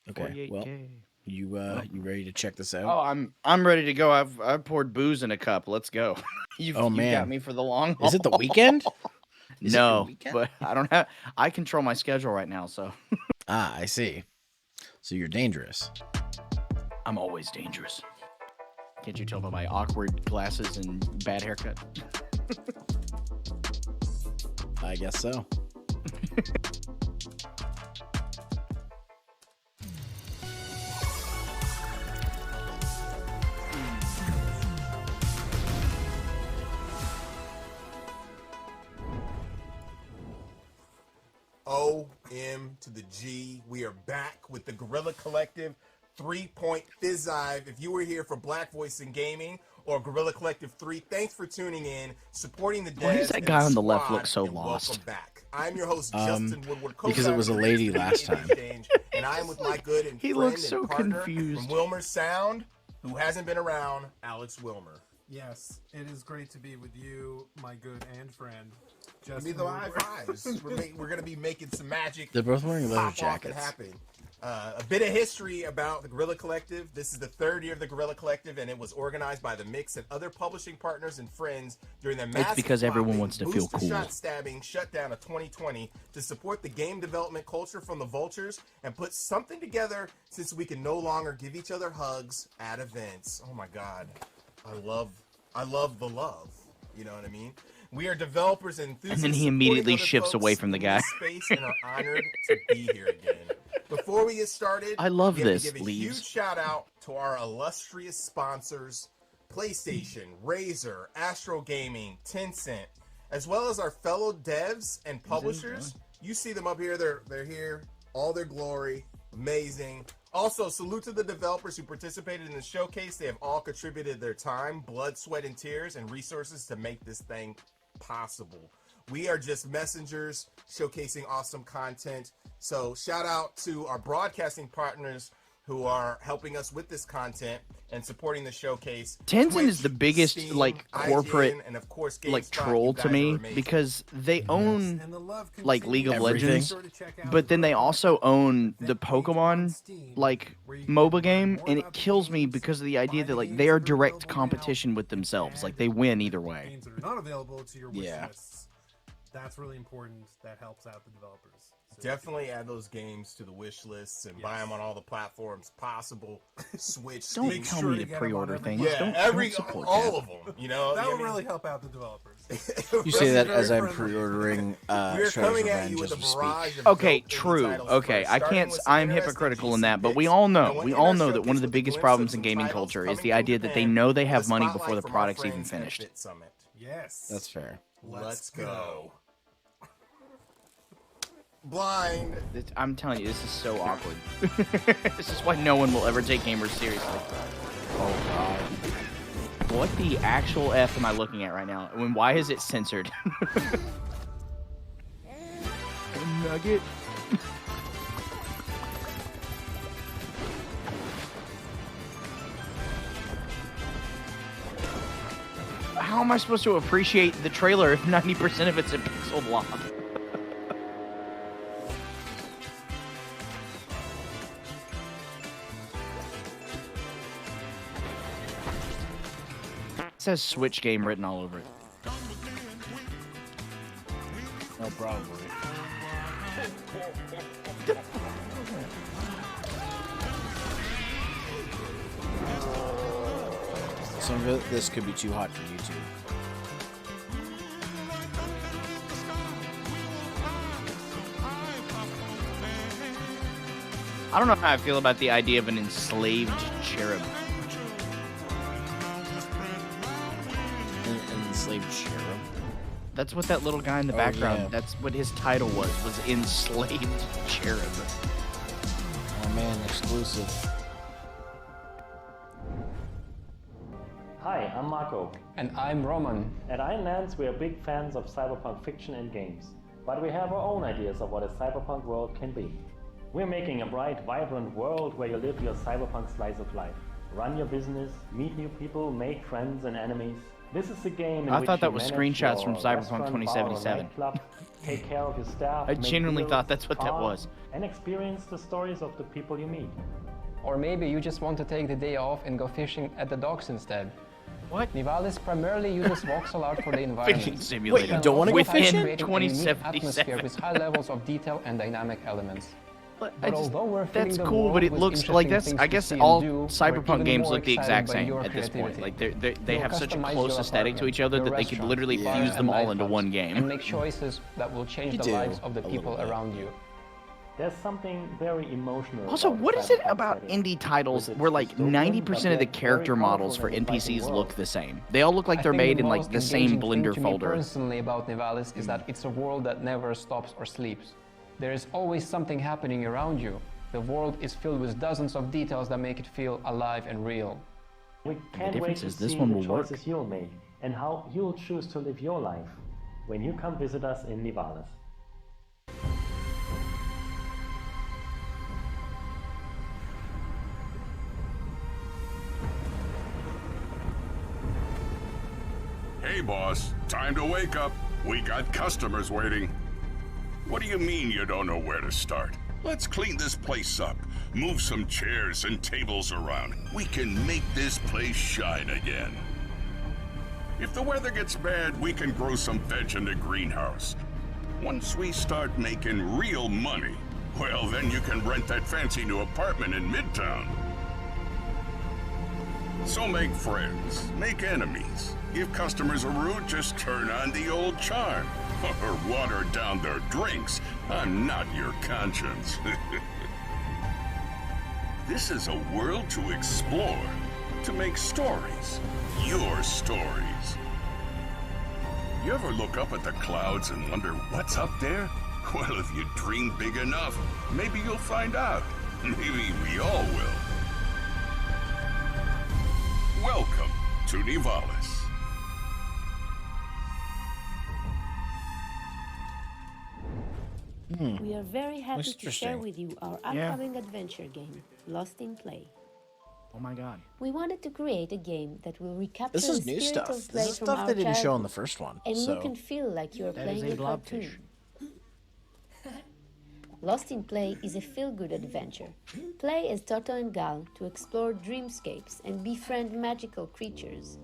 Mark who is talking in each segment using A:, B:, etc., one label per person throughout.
A: Okay. Well,
B: 48K.
A: you ready to check this out?
B: Oh, I'm ready to go. I've poured booze in a cup. Let's go. You've
A: Oh,
B: got
A: man.
B: me for the long haul.
A: Is it the weekend? Is it your
B: No,
A: weekend?
B: but I don't have. I control my schedule right now, so
A: Ah, I see. So you're dangerous.
B: I'm always dangerous. Can't you tell by my awkward glasses and bad haircut?
A: I guess so.
C: OM to the G. We are back with the Guerrilla Collective 3-point Fizzive. If you were here for Black Voice in Gaming or Guerrilla Collective 3, thanks for tuning in, supporting the devs.
B: Why does that
C: and
B: guy
C: the
B: on the left
C: squad,
B: look so
C: and
B: lost?
C: Welcome back. I'm your host, Justin Woodward.
A: Because it was a lady last time.
C: And I'm with my good and
B: He
C: friend
B: looks
C: and
B: so
C: partner
B: confused.
C: from Wilmer Sound, who hasn't been around, Alex Wilmer.
D: Yes, it is great to be with you, my good and friend.
C: Give me the high fives. We're going to be making some magic.
A: They're both wearing leather
C: pop off
A: jackets.
C: and happen. A bit of history about the Guerrilla Collective. This is the third year of the Guerrilla Collective, and it was organized by the Mix and other publishing partners and friends during their massive
B: because everyone
C: flopping,
B: wants to feel
C: booster
B: cool.
C: shot stabbing shutdown of 2020 to support the game development culture from the Vultures and put something together since we can no longer give each other hugs at events. Oh my God, I love the love. You know what I mean? We are developers and enthusiasts.
B: And then he immediately shifts away from the guy.
C: Space and are honored to be here again. Before we get started,
B: I love
C: we have
B: this,
C: to give a
B: Leaves.
C: huge shout out to our illustrious sponsors: PlayStation, Razer, Astro Gaming, Tencent, as well as our fellow devs and publishers. You see them up here; they're here, all their glory, amazing. Also, salute to the developers who participated in the showcase. They have all contributed their time, blood, sweat, and tears, and resources to make this thing possible. We are just messengers showcasing awesome content. So shout out to our broadcasting partners who are helping us with this content and supporting the showcase.
B: Tencent
C: Twitch,
B: is the biggest
C: Steam,
B: corporate
C: IGN, and of course,
B: like
C: GameSpot.
B: troll
C: You
B: to
C: guys
B: me
C: are amazing.
B: because they own
D: And the love
B: like League of
D: continues.
A: Everything.
B: Legends, but then they also own the Pokemon like MOBA game, and it kills me because of the idea that like they are direct competition with themselves. Like they win either way.
D: Games that are not available to your wish
A: Yeah.
D: lists. That's really important. That helps out the developers. So
C: Definitely add those games to the wish lists and buy them on all the platforms possible. Switch,
B: Don't
C: Steam.
B: tell
D: sure
B: me
D: to
B: to
D: get 'em
B: pre-order
D: on
B: things.
C: Yeah,
B: Don't support
C: all
B: that.
C: of them. You know,
D: that
C: I
D: would
C: mean,
D: really help out the developers.
A: You say that
D: Very
A: as I'm
D: friendly.
A: pre-ordering
C: We're
A: Shredder's
C: coming at
A: Revenge
C: you with
A: as
C: a
A: we speak.
C: barrage of
B: Okay,
C: dope indie
B: true.
C: titles
B: Okay,
C: first,
B: I
C: starting
B: can't.
C: with some
B: I'm
C: interesting
B: hypocritical in
C: GC
B: that, but we
C: picks.
B: all
C: And
B: know.
C: we'll
B: We
C: end
B: all
C: our
B: know that one of
C: showcase
B: the
C: with a
B: biggest
C: glimpse
B: problems
C: of
B: in
C: some
B: gaming
C: titles
B: culture is
C: coming
B: the
C: from
B: idea that they
C: Japan
B: know they
C: with
B: have
C: a
B: money
C: spotlight
B: before the
C: from our
B: product's even
C: friends at
B: finished.
C: Fit Summit.
D: Yes.
A: That's fair.
C: Let's go. Blind.
B: I'm telling you, this is so awkward. This is why no one will ever take gamers seriously.
A: Oh God.
B: What the actual F am I looking at right now? Why is it censored? Nugget. How am I supposed to appreciate the trailer if 90% of it's in pixel block? It says Switch game written all over it.
A: No, probably. Some of this could be too hot for YouTube.
B: I don't know how I feel about the idea of an enslaved cherub.
A: An enslaved cherub.
B: That's what that little guy in the
A: Oh,
B: background,
A: yeah.
B: that's what his title was enslaved cherub.
A: Oh man, exclusive.
E: Hi, I'm Marco.
F: And I'm Roman.
E: At Ironlands, we are big fans of cyberpunk fiction and games, but we have our own ideas of what a cyberpunk world can be. We're making a bright, vibrant world where you live your cyberpunk slice of life. Run your business, meet new people, make friends and enemies. This is a game in
B: I
E: which
B: thought that
E: you
B: was
E: manage
B: screenshots from
E: your
B: Cyberpunk
E: restaurant, bar, or
B: 2077.
E: nightclub, take care of your staff,
B: I
E: make
B: genuinely
E: deals,
B: thought that's what that
E: talk,
B: was.
E: and experience the stories of the people you meet.
F: Or maybe you just want to take the day off and go fishing at the docks instead.
B: What?
F: Nivalis primarily uses voxel art for the
B: Fishing
F: environment.
B: simulator.
A: Wait, you don't wanna go
B: Within
A: fishing?
F: Creating a unique
B: 2077.
F: atmosphere with high levels of detail and dynamic elements.
B: But
F: But although we're filling
B: that's
F: the
B: cool,
F: world
B: but it
F: with
B: looks like
F: interesting
B: that's.
F: things
B: I
F: to
B: guess
F: see and
B: all
F: do, we're
B: Cyberpunk
F: even
B: games
F: more
B: look the
F: excited
B: exact
F: by
B: same
F: your
B: at this point.
F: creativity.
B: Like they
F: You'll
B: have such a
F: customize
B: close
F: your
B: aesthetic to each other
F: apartment,
B: that they
F: your
B: could literally
F: restaurant,
B: fuse
F: bars,
B: them
F: and
B: all into
F: nightclubs,
B: one
F: and
B: game.
F: make choices that will change
A: You
F: the
A: do,
F: lives of the
A: a
F: people
A: little bit.
F: around you.
E: There's something very emotional.
B: Also,
E: about
B: what is it
E: Cyberpunk
B: about
E: setting.
B: indie titles
E: With its
B: where like
E: dystopian,
B: 90%
E: but
B: of the
E: yet very
B: character models for
E: colorful and
B: NPCs
E: inviting
B: look
E: world?
B: the same? They all look like
F: I
B: they're
F: think
B: made
F: the
B: in like
F: most
B: the same
F: engaging thing
B: Blender
F: to me
B: folder.
F: personally about Nivalis is that it's a world that never stops or sleeps. There is always something happening around you. The world is filled with dozens of details that make it feel alive and real.
E: We can't wait
B: difference
E: to
B: is this
E: see
B: one
E: the
B: will work.
E: choices you'll make and how you'll choose to live your life when you come visit us in Nivalis.
G: Hey boss, time to wake up. We got customers waiting. What do you mean you don't know where to start? Let's clean this place up. Move some chairs and tables around. We can make this place shine again. If the weather gets bad, we can grow some veg in the greenhouse. Once we start making real money, well, then you can rent that fancy new apartment in Midtown. So make friends, make enemies. If customers are rude, just turn on the old charm. Or water down their drinks. I'm not your conscience. This is a world to explore, to make stories. Your stories. You ever look up at the clouds and wonder what's up there? Well, if you dream big enough, maybe you'll find out. Maybe we all will. Welcome to Nivalis.
H: We are very happy
A: Looks
H: to share
A: interesting.
H: with you our
B: Yeah.
H: upcoming adventure game, Lost in Play.
B: Oh my god.
H: We wanted to create a game that will recapture
A: This is
H: the
A: new
H: spirit
A: stuff.
H: of play
A: This is
H: from
A: stuff
H: our
A: they didn't show in
H: childhood
A: the first one.
H: and
A: So
H: look and feel like you are
B: That is
H: playing
B: a
H: a
B: blobfish.
H: cartoon. Lost in Play is a feel-good adventure. Play as Toto and Gal to explore dreamscapes and befriend magical creatures.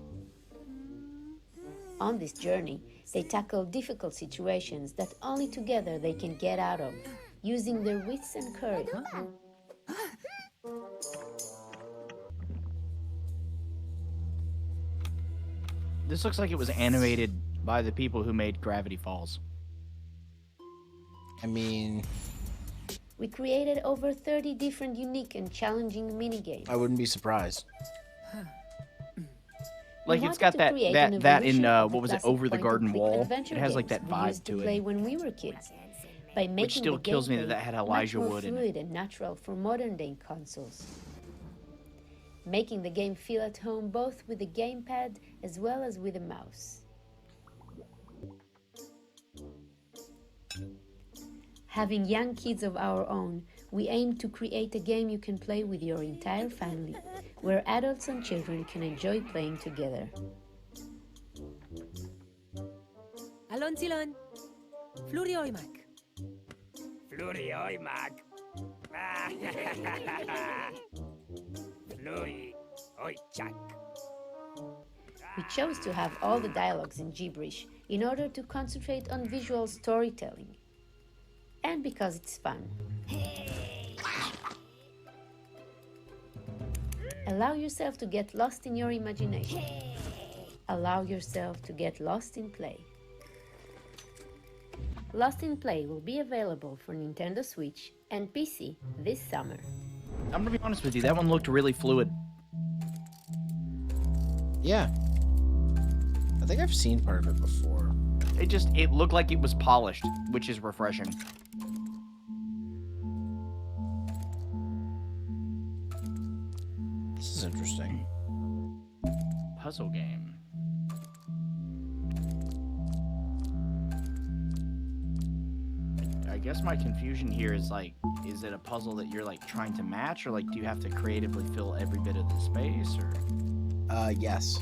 H: On this journey, they tackle difficult situations that only together they can get out of, using their wits and courage.
B: This looks like it was animated by the people who made Gravity Falls.
A: I mean,
H: We created over 30 different unique and challenging minigames.
A: I wouldn't be surprised.
B: Like
H: We
B: it's got
H: wanted to
B: that
H: create
B: that
H: an
B: that in
H: evolution of the
B: what was it,
H: classic
B: Over the Garden
H: point-and-click
B: Wall?
H: adventure
B: It has like
H: games
B: that
H: we
B: vibe
H: used to
B: to
H: play
B: it.
H: when we were kids. By making
B: still
H: the
B: kills me
H: gameplay
B: that had
H: much
B: Elijah
H: more
B: Wood in it.
H: fluid and natural for modern day consoles. Making the game feel at home both with the gamepad as well as with a mouse. Having young kids of our own, we aim to create a game you can play with your entire family, where adults and children can enjoy playing together.
I: Alon silon. Fluri oimak.
J: Fluri oimak. Fluri oichak.
H: We chose to have all the dialogues in gibberish in order to concentrate on visual storytelling. And because it's fun. Allow yourself to get lost in your imagination. Allow yourself to get lost in play. Lost in Play will be available for Nintendo Switch and PC this summer.
B: I'm gonna be honest with you, that one looked really fluid.
A: Yeah. I think I've seen part of it before.
B: It looked like it was polished, which is refreshing.
A: This is interesting.
B: Puzzle game. I guess my confusion here is like, is it a puzzle that you're like trying to match, or like do you have to creatively fill every bit of the space, or?
A: Yes.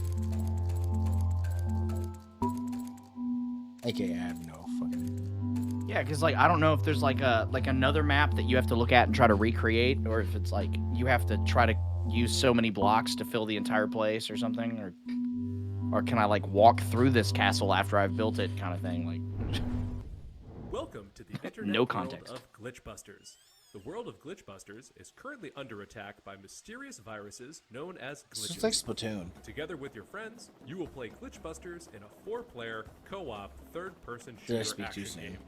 A: AKA, I have no fucking.
B: Yeah, because like I don't know if there's like another map that you have to look at and try to recreate, or if it's like you have to try to use so many blocks to fill the entire place or something, or can I like walk through this castle after I've built it, kind of thing. Like,
K: Welcome to the internet
B: no
K: world
B: context.
K: of Glitchbusters. The world of Glitchbusters is currently under attack by mysterious viruses known as glitches.
A: It's like Splatoon.
K: Together with your friends, you will play Glitchbusters in a 4-player, co-op, third-person
A: Did I
K: shooter
A: speak too
K: action
A: soon?
K: game.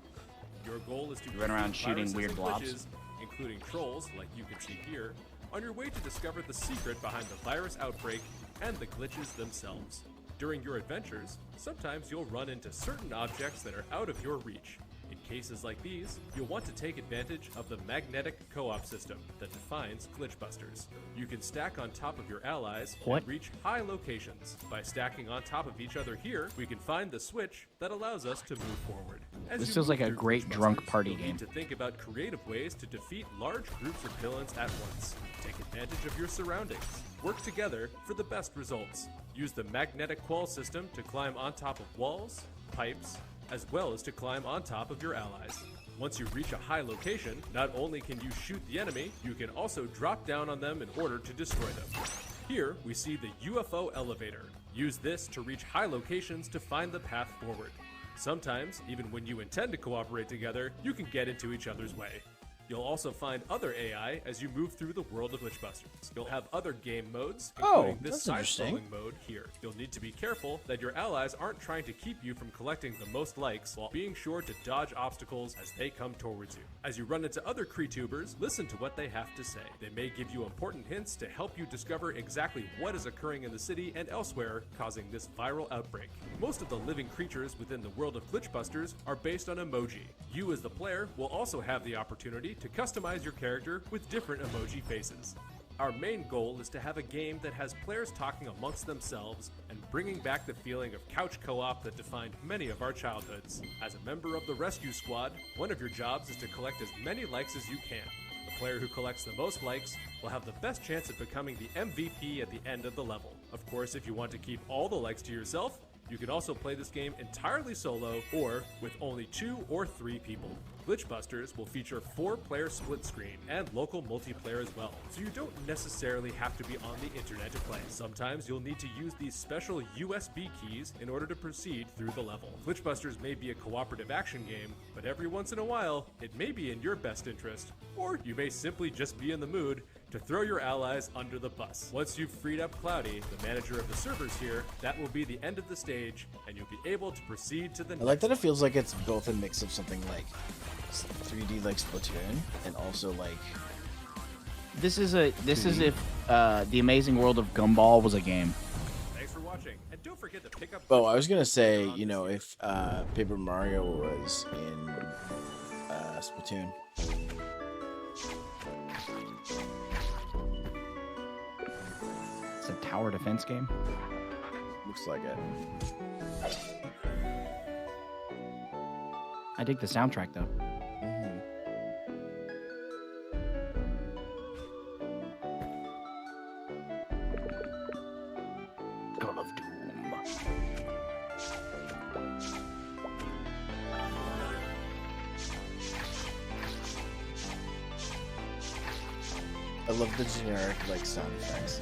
K: Your goal is to
B: run around
K: defeat
B: shooting
K: viruses
B: weird
K: and
B: blobs.
K: glitches, including trolls, like you can see here, on your way to discover the secret behind the virus outbreak and the glitches themselves. During your adventures, sometimes you'll run into certain objects that are out of your reach. In cases like these, you'll want to take advantage of the magnetic co-op system that defines Glitchbusters. You can stack on top of your allies and reach high locations. By stacking on top of each other here, we can find the switch that allows us to move forward. As
B: This
K: you
B: feels
K: move
B: like a
K: through
B: great
K: Glitchbusters,
B: drunk party
K: you'll
B: game.
K: need to think about creative ways to defeat large groups of villains at once. Take advantage of your surroundings. Work together for the best results. Use the magnetic qual system to climb on top of walls, pipes, as well as to climb on top of your allies. Once you reach a high location, not only can you shoot the enemy, you can also drop down on them in order to destroy them. Here, we see the UFO elevator. Use this to reach high locations to find the path forward. Sometimes, even when you intend to cooperate together, you can get into each other's way. You'll also find other AI as you move through the world of Glitchbusters. You'll have other game modes, including this
A: that's interesting.
K: side-scrolling mode here. You'll need to be careful that your allies aren't trying to keep you from collecting the most likes, while being sure to dodge obstacles as they come towards you. As you run into other Cretubers, listen to what they have to say. They may give you important hints to help you discover exactly what is occurring in the city and elsewhere, causing this viral outbreak. Most of the living creatures within the world of Glitchbusters are based on emoji. You as the player will also have the opportunity to customize your character with different emoji faces. Our main goal is to have a game that has players talking amongst themselves and bringing back the feeling of couch co-op that defined many of our childhoods. As a member of the rescue squad, one of your jobs is to collect as many likes as you can. The player who collects the most likes will have the best chance at becoming the MVP at the end of the level. Of course, if you want to keep all the likes to yourself, you can also play this game entirely solo or with only 2 or 3 people. Glitchbusters will feature 4-player split screen and local multiplayer as well, so you don't necessarily have to be on the internet to play. Sometimes you'll need to use these special USB keys in order to proceed through the level. Glitchbusters may be a cooperative action game, but every once in a while, it may be in your best interest, or you may simply just be in the mood to throw your allies under the bus. Once you've freed up Cloudy, the manager of the servers here, that will be the end of the stage, and you'll be able to proceed to the
A: I like that it feels like it's both a mix of something like 3D like Splatoon and also like
B: this is if the Amazing World of Gumball was a game.
K: Thanks for watching, and don't forget to pick up.
A: Oh, I was gonna say, you know, if Paper Mario was in Splatoon.
B: It's a tower defense game.
A: Looks like it.
B: I dig the soundtrack though. God of Doom.
A: I love the generic like sound effects.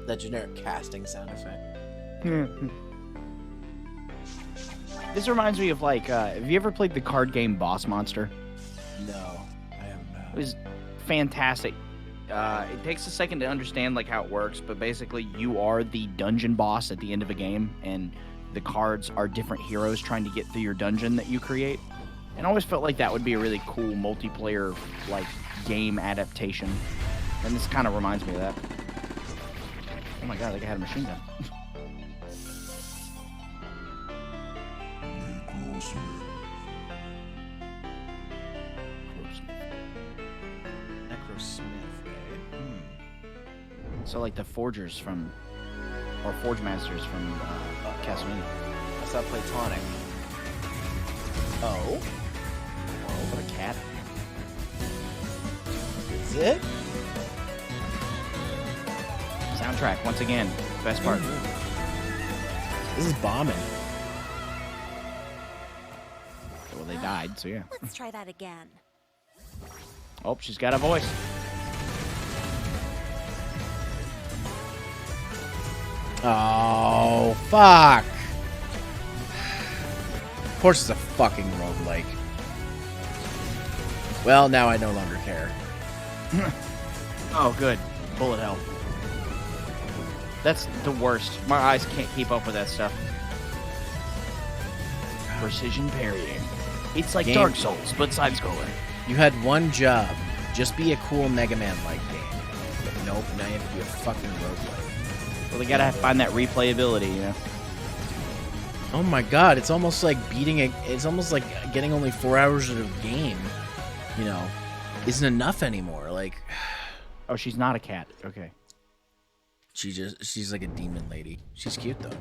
A: That generic casting sound effect.
B: This reminds me of like, have you ever played the card game Boss Monster?
A: No, I have not.
B: It was fantastic. It takes a second to understand like how it works, but basically you are the dungeon boss at the end of a game, and the cards are different heroes trying to get through your dungeon that you create. And I always felt like that would be a really cool multiplayer like game adaptation, and this kind of reminds me of that. Oh my god, like I had a machine gun.
A: Necrosmith, eh?
B: So like the forgers from, or forge masters from Castlevania.
A: That's not Platonic. Oh?
B: Oh, what a cat.
A: Is it?
B: Soundtrack, once again, best part.
A: This is bombing.
B: Well, they died, so yeah.
L: Let's try that again.
B: Oh, she's got a voice.
A: Oh, fuck. Of course it's a fucking roguelike. Well, now I no longer care.
B: Oh, good. Bullet hell. That's the worst. My eyes can't keep up with that stuff. Precision parrying. It's like
A: Game.
B: Dark Souls, but side-scroller.
A: You had one job. Just be a cool Mega Man-like game. But nope, now you have to be a fucking roguelike.
B: Well, they gotta find that replayability, you know?
A: Oh my god, it's almost like it's almost like getting only 4 hours of a game, you know, isn't enough anymore. Like,
B: oh, she's not a cat. Okay.
A: She's like a demon lady. She's cute though.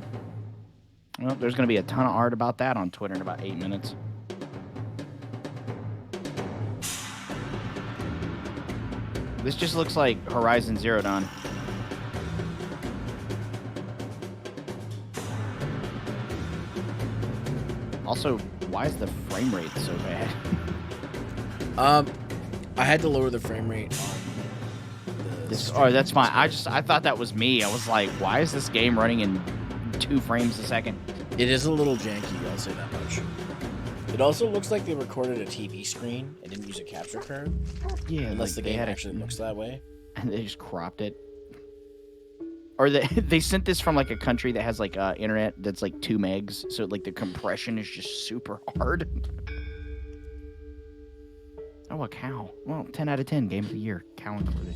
B: Well, there's gonna be a ton of art about that on Twitter in about 8 minutes. This just looks like Horizon Zero Dawn. Also, why is the frame rate so bad?
A: I had to lower the frame rate on
B: this. Oh, that's fine. I thought that was me. I was like, why is this game running in 2 frames a second?
A: It is a little janky, I'll say that much. It also looks like they recorded a TV screen and didn't use a capture card.
B: Yeah,
A: unless
B: like
A: the game actually looks that way.
B: And they just cropped it. Or they sent this from like a country that has like internet that's like 2 megs, so like the compression is just super hard. Oh, a cow. Well, 10 out of 10, game of the year, cow included.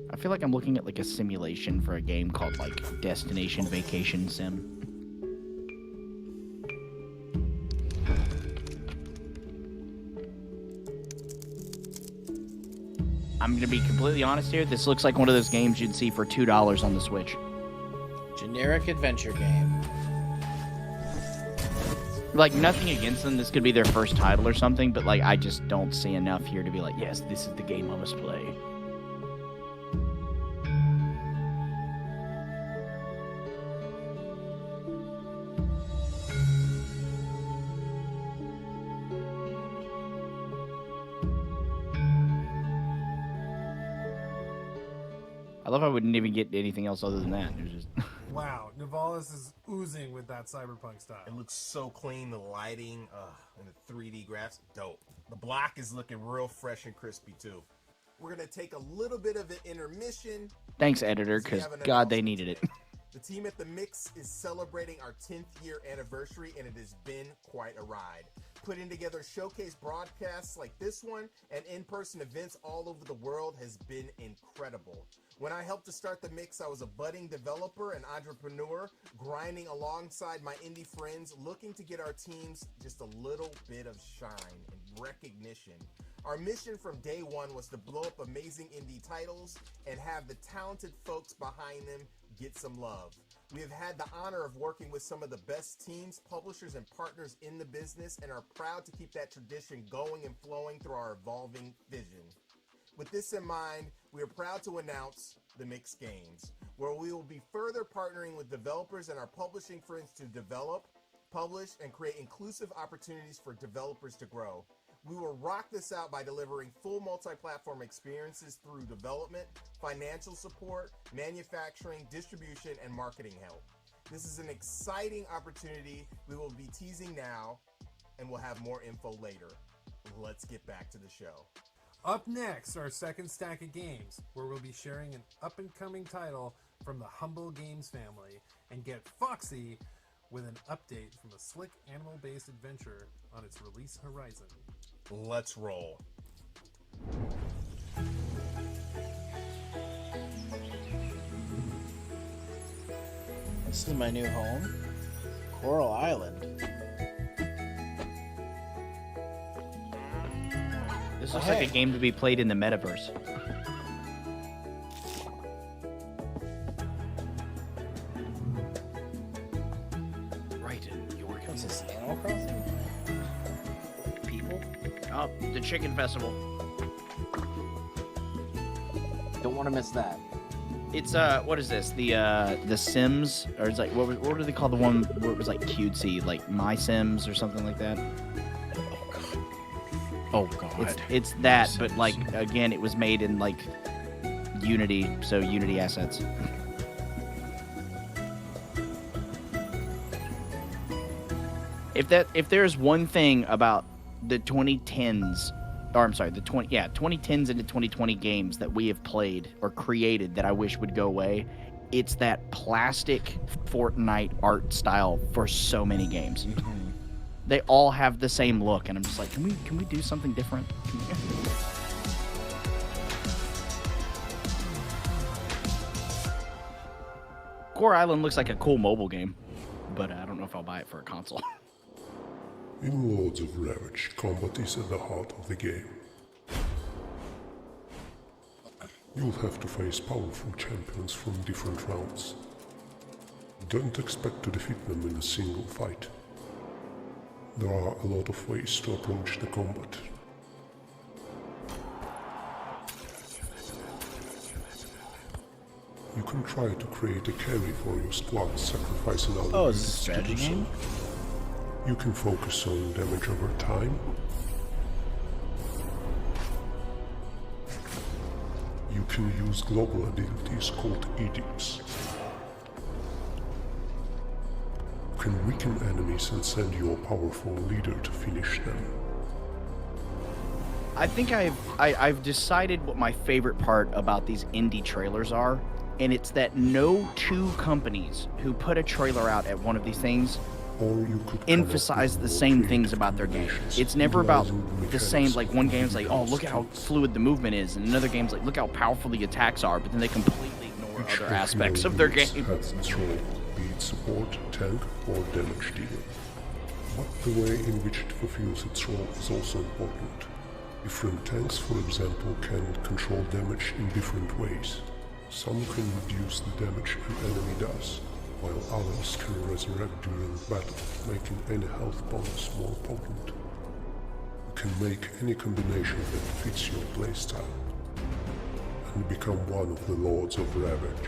B: I feel like I'm looking at like a simulation for a game called like Destination Vacation Sim. I'm gonna be completely honest here. This looks like one of those games you'd see for $2 on the Switch.
A: Generic adventure game.
B: Like, nothing against them. This could be their first title or something, but like I just don't see enough here to be like, yes, this is the game I must play. I love how I wouldn't even get anything else other than that. It was just
D: Wow, Nivalis is oozing with that cyberpunk style.
C: It looks so clean, the lighting, and the 3D graphics, dope. The block is looking real fresh and crispy too. We're gonna take a little bit of an intermission.
B: Thanks, editor, because God, they needed it.
C: The team at The Mix is celebrating our 10th year anniversary, and it has been quite a ride. Putting together showcase broadcasts like this one and in-person events all over the world has been incredible. When I helped to start The Mix, I was a budding developer and entrepreneur, grinding alongside my indie friends, looking to get our teams just a little bit of shine and recognition. Our mission from day one was to blow up amazing indie titles and have the talented folks behind them get some love. We have had the honor of working with some of the best teams, publishers, and partners in the business and are proud to keep that tradition going and flowing through our evolving vision. With this in mind, we are proud to announce The Mix Games, where we will be further partnering with developers and our publishing friends to develop, publish, and create inclusive opportunities for developers to grow. We will rock this out by delivering full multi-platform experiences through development, financial support, manufacturing, distribution, and marketing help. This is an exciting opportunity we will be teasing now, and we'll have more info later. Let's get back to the show.
D: Up next, our second stack of games, where we'll be sharing an up-and-coming title from the Humble Games family, and get foxy with an update from a slick animal-based adventure on its release horizon.
C: Let's roll.
A: This is my new home, Coral Island.
B: This looks like a game to be played in the metaverse. Right in your
A: What's this, Animal Crossing? People?
B: Oh, the chicken festival.
A: Don't want to miss that.
B: It's what is this? The Sims, or it's like what do they call the one where it was like cutesy, like My Sims or something like that?
A: Oh god.
B: It's that, but like again, it was made in like Unity, so Unity assets. If there's one thing about the 2010s, or I'm sorry, the 2010s into 2020 games that we have played or created that I wish would go away, it's that plastic Fortnite art style for so many games. They all have the same look, and I'm just like, can we do something different? Core Island looks like a cool mobile game, but I don't know if I'll buy it for a console.
L: In Lords of Ravage, combat is at the heart of the game. You'll have to face powerful champions from different rounds. Don't expect to defeat them in a single fight. There are a lot of ways to approach the combat. You can try to create a carry for your squad, sacrificing other
A: Oh, is
L: units
A: this a strategy
L: to do
A: game?
L: so. You can focus on damage over time. You can use global abilities called edicts. You can weaken enemies and send your powerful leader to finish them.
B: I think I've decided what my favorite part about these indie trailers are, and it's that no two companies who put a trailer out at one of these things emphasize the same things about their game. It's never about the same, like one game's like, oh, look how fluid the movement is, and another game's like, look how powerful the attacks are, but then they completely ignore other aspects of their game.
L: Has its role, be it support, tank, or damage dealer. But the way in which it fulfills its role is also important. Different tanks, for example, can control damage in different ways. Some can reduce the damage an enemy does, while others can resurrect during battle, making any health bonus more potent. You can make any combination that fits your playstyle, and become one of the Lords of Ravage.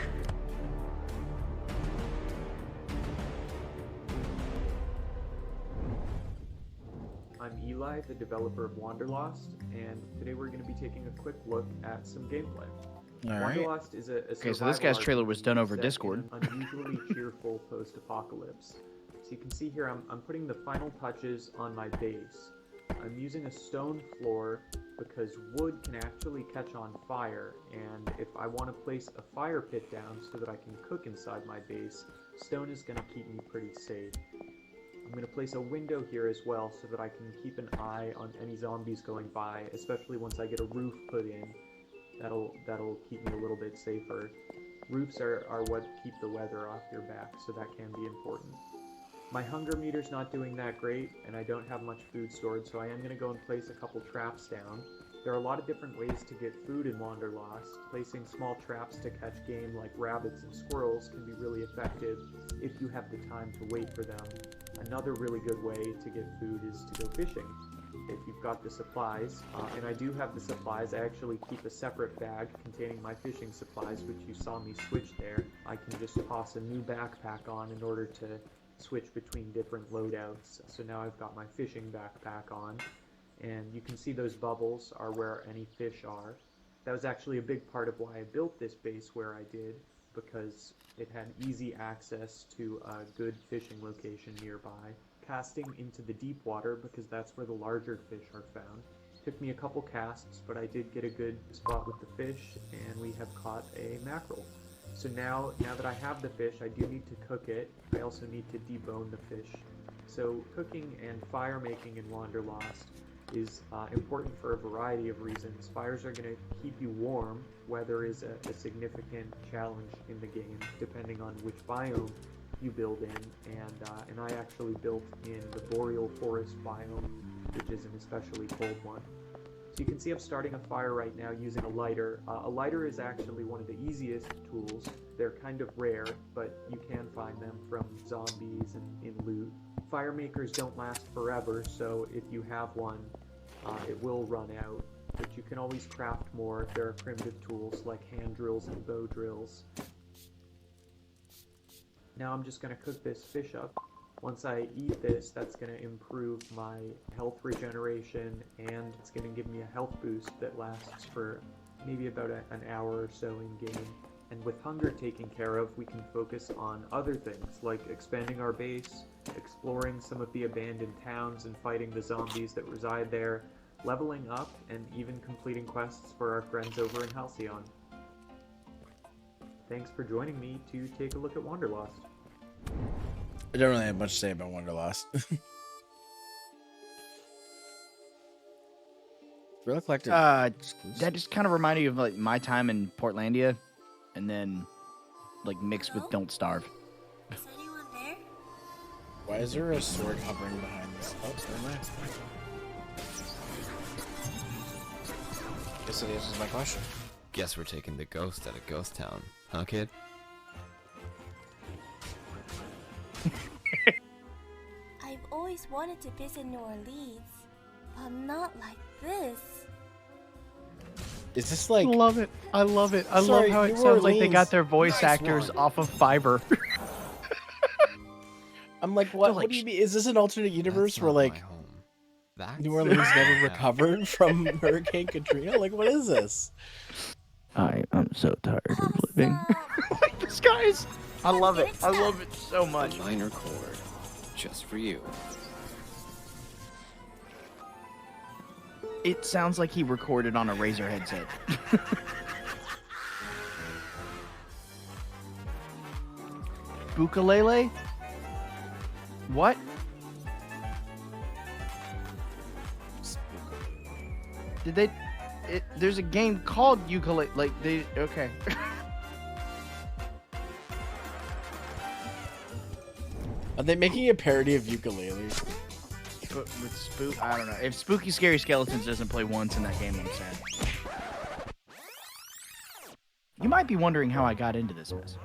M: I'm Eli, the developer of Wanderlost, and today we're going to be taking a quick look at some gameplay.
B: All right.
M: Wanderlost is a
B: Okay, so this guy's trailer was done over
M: set
B: Discord.
M: in an unusually cheerful post-apocalypse. So you can see here I'm putting the final touches on my base. I'm using a stone floor because wood can actually catch on fire, and if I want to place a fire pit down so that I can cook inside my base, stone is going to keep me pretty safe. I'm going to place a window here as well so that I can keep an eye on any zombies going by, especially once I get a roof put in. That'll keep me a little bit safer. Roofs are what keep the weather off your back, so that can be important. My hunger meter's not doing that great, and I don't have much food stored, so I am going to go and place a couple traps down. There are a lot of different ways to get food in Wanderlost. Placing small traps to catch game like rabbits and squirrels can be really effective if you have the time to wait for them. Another really good way to get food is to go fishing. If you've got the supplies, and I do have the supplies, I actually keep a separate bag containing my fishing supplies, which you saw me switch there. I can just toss a new backpack on in order to switch between different loadouts. So now I've got my fishing backpack on, and you can see those bubbles are where any fish are. That was actually a big part of why I built this base where I did, because it had easy access to a good fishing location nearby. Casting into the deep water because that's where the larger fish are found. Took me a couple casts, but I did get a good spot with the fish, and we have caught a mackerel. So now that I have the fish, I do need to cook it. I also need to debone the fish. So cooking and fire making in Wanderlost is important for a variety of reasons. Fires are going to keep you warm. Weather is a significant challenge in the game, depending on which biome you build in, and I actually built in the boreal forest biome, which is an especially cold one. So you can see I'm starting a fire right now using a lighter. A lighter is actually one of the easiest tools. They're kind of rare, but you can find them from zombies and in loot. Fire makers don't last forever, so if you have one, it will run out. but you can always craft more. There are primitive tools like hand drills and bow drills. Now I'm just going to cook this fish up. Once I eat this, that's going to improve my health regeneration, and it's going to give me a health boost that lasts for maybe about an hour or so in game. And with hunger taken care of, we can focus on other things, like expanding our base, exploring some of the abandoned towns and fighting the zombies that reside there, leveling up, and even completing quests for our friends over in Halcyon. Thanks for joining me to take a look at Wanderlost.
A: I don't really have much to say about Wanderlost. Real Collective.
B: That just kind of reminded me of like my time in Portlandia, and then like mixed with Don't Starve.
N: Is anyone there?
A: Why is there a sword hovering behind this? Oh, never mind. Guess that answers my question.
O: Guess we're taking the ghost at a ghost town, huh, kid?
N: I've always wanted to visit New Orleans, but not like this.
A: Is this like...
B: Love it. I love it. I
A: Sorry,
B: love how it
A: New
B: sounds like they
A: Orleans.
B: got their voice
A: Nice
B: actors
A: one.
B: off of Fiverr.
A: I'm like, what do you mean? Is this an alternate universe where like New Orleans never recovered from Hurricane Katrina? Like, what is this?
B: I'm so tired of living. Like this guys. I love it. I love it so much.
O: A minor chord, just for you.
B: It sounds like he recorded on a Razer headset. Ukulele? What? Did they? There's a game called Ukulele. Like they? Okay.
A: Are they making a parody of ukuleles?
B: But with I don't know. If Spooky Scary Skeletons doesn't play once in that game, I'm sad. You might be wondering how I got into this mess.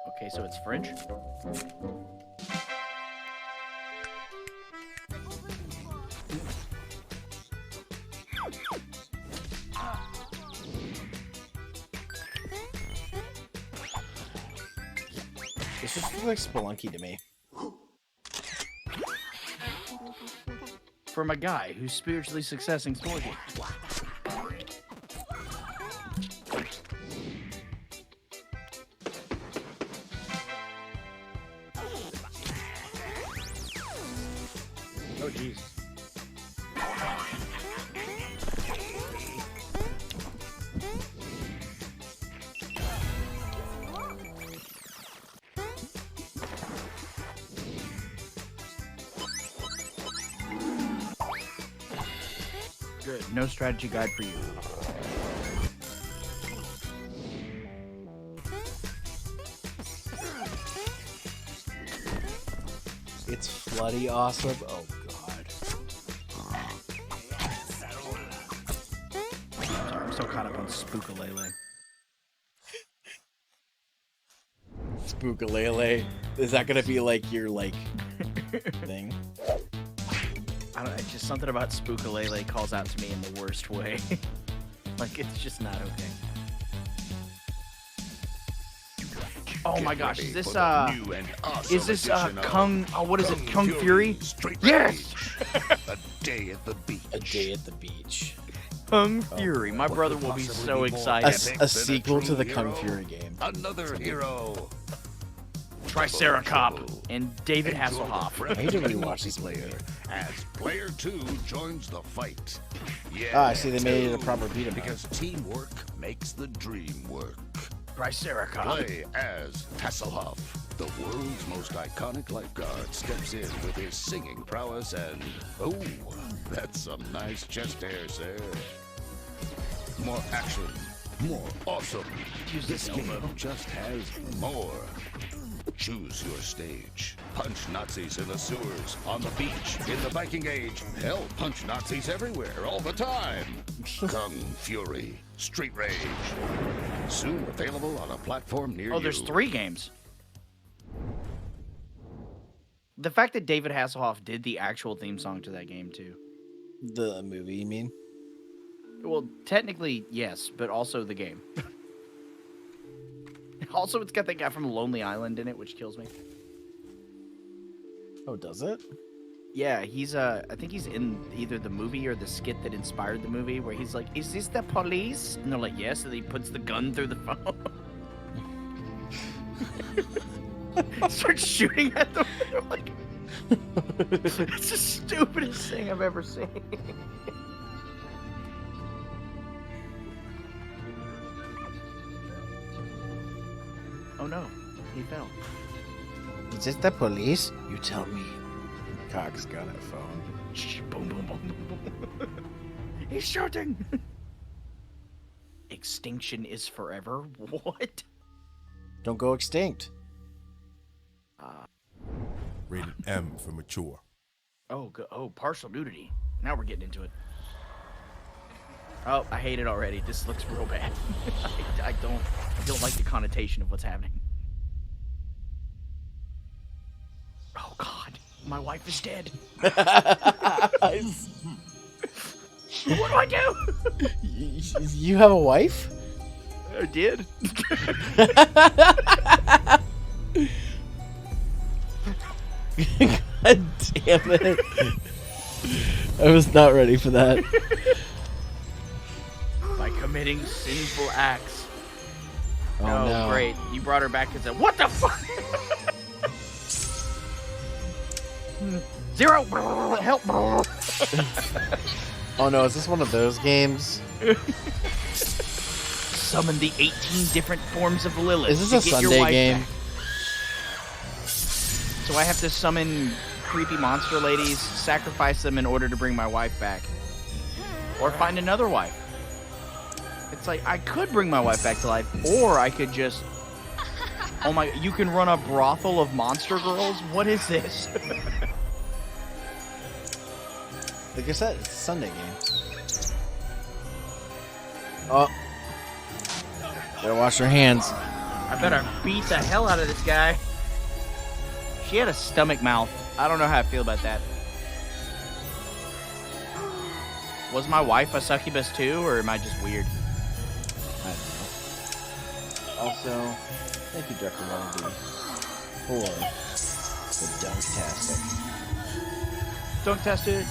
B: Okay, so it's French.
A: This just looks like Spelunky to me.
B: From a guy who's spiritually successing Storgy. Oh, jeez. Good. No strategy guide for you.
A: It's floody awesome. Oh god.
B: Sorry, I'm so caught up on Spookalele.
A: Spookalele. Is that gonna be like your thing?
B: I don't know, it's just something about Spookalele calls out to me in the worst way. Like, it's just not okay. Oh my gosh, is this, Kung, what is it, Kung Fury? Yes!
P: A day at the beach.
A: A day at the beach.
B: Kung Fury, my brother will be so excited.
A: A sequel to the Kung Fury game.
P: Another hero.
B: Triceracop and David Hasselhoff.
A: I need to rewatch this
P: player as player 2 joins the fight. Yeah.
A: Ah, I see they made it a proper beat 'em up.
P: Because teamwork makes the dream work.
B: Triceracop.
P: Play as Hasselhoff. The world's most iconic lifeguard steps in with his singing prowess and oh, that's some nice chest hair, sir. More action, more awesome. This game just has more. Choose your stage. Punch Nazis in the sewers, on the beach, in the Viking Age. Hell, punch Nazis everywhere, all the time. Kung Fury, Street Rage. Soon available on a platform near you.
B: Oh, there's 3 games. The fact that David Hasselhoff did the actual theme song to that game too.
A: The movie, you mean?
B: Well, technically, yes, but also the game. Also, it's got that guy from Lonely Island in it, which kills me.
A: Oh, does it?
B: Yeah, he's I think he's in either the movie or the skit that inspired the movie, where he's like, "Is this the police?" And they're like, "Yes." And he puts the gun through the phone. Starts shooting at them. Like, it's the stupidest thing I've ever seen. Oh no, he fell.
A: Is this the police? You tell me. Cox got a phone.
B: Boom, boom, boom, boom, boom. He's shooting. Extinction is forever? What?
A: Don't go extinct.
Q: Rated M for mature.
B: Oh, partial nudity. Now we're getting into it. Oh, I hate it already. This looks real bad. I don't like the connotation of what's happening. Oh God, my wife is dead. What do I do?
A: You have a wife?
B: I did.
A: God damn it. I was not ready for that.
B: By committing sinful acts.
A: Oh, no.
B: Great. You brought her back and said, "What the fuck?" Zero, help.
A: Oh no, is this one of those games?
B: Summon the 18 different forms of Lilith.
A: Is this a Sunday game?
B: Back. So I have to summon creepy monster ladies, sacrifice them in order to bring my wife back. Or find another wife. It's like, I could bring my wife back to life, or I could just... Oh my, you can run a brothel of monster girls? What is this?
A: Like I said, it's a Sunday game. Oh. Better wash your hands.
B: I better beat the hell out of this guy. She had a stomach mouth. I don't know how I feel about that. Was my wife a succubus too, or am I just weird?
A: I don't know. Also, thank you, Dr. Wannabe, for the Dunktastic.
B: Dunktastic.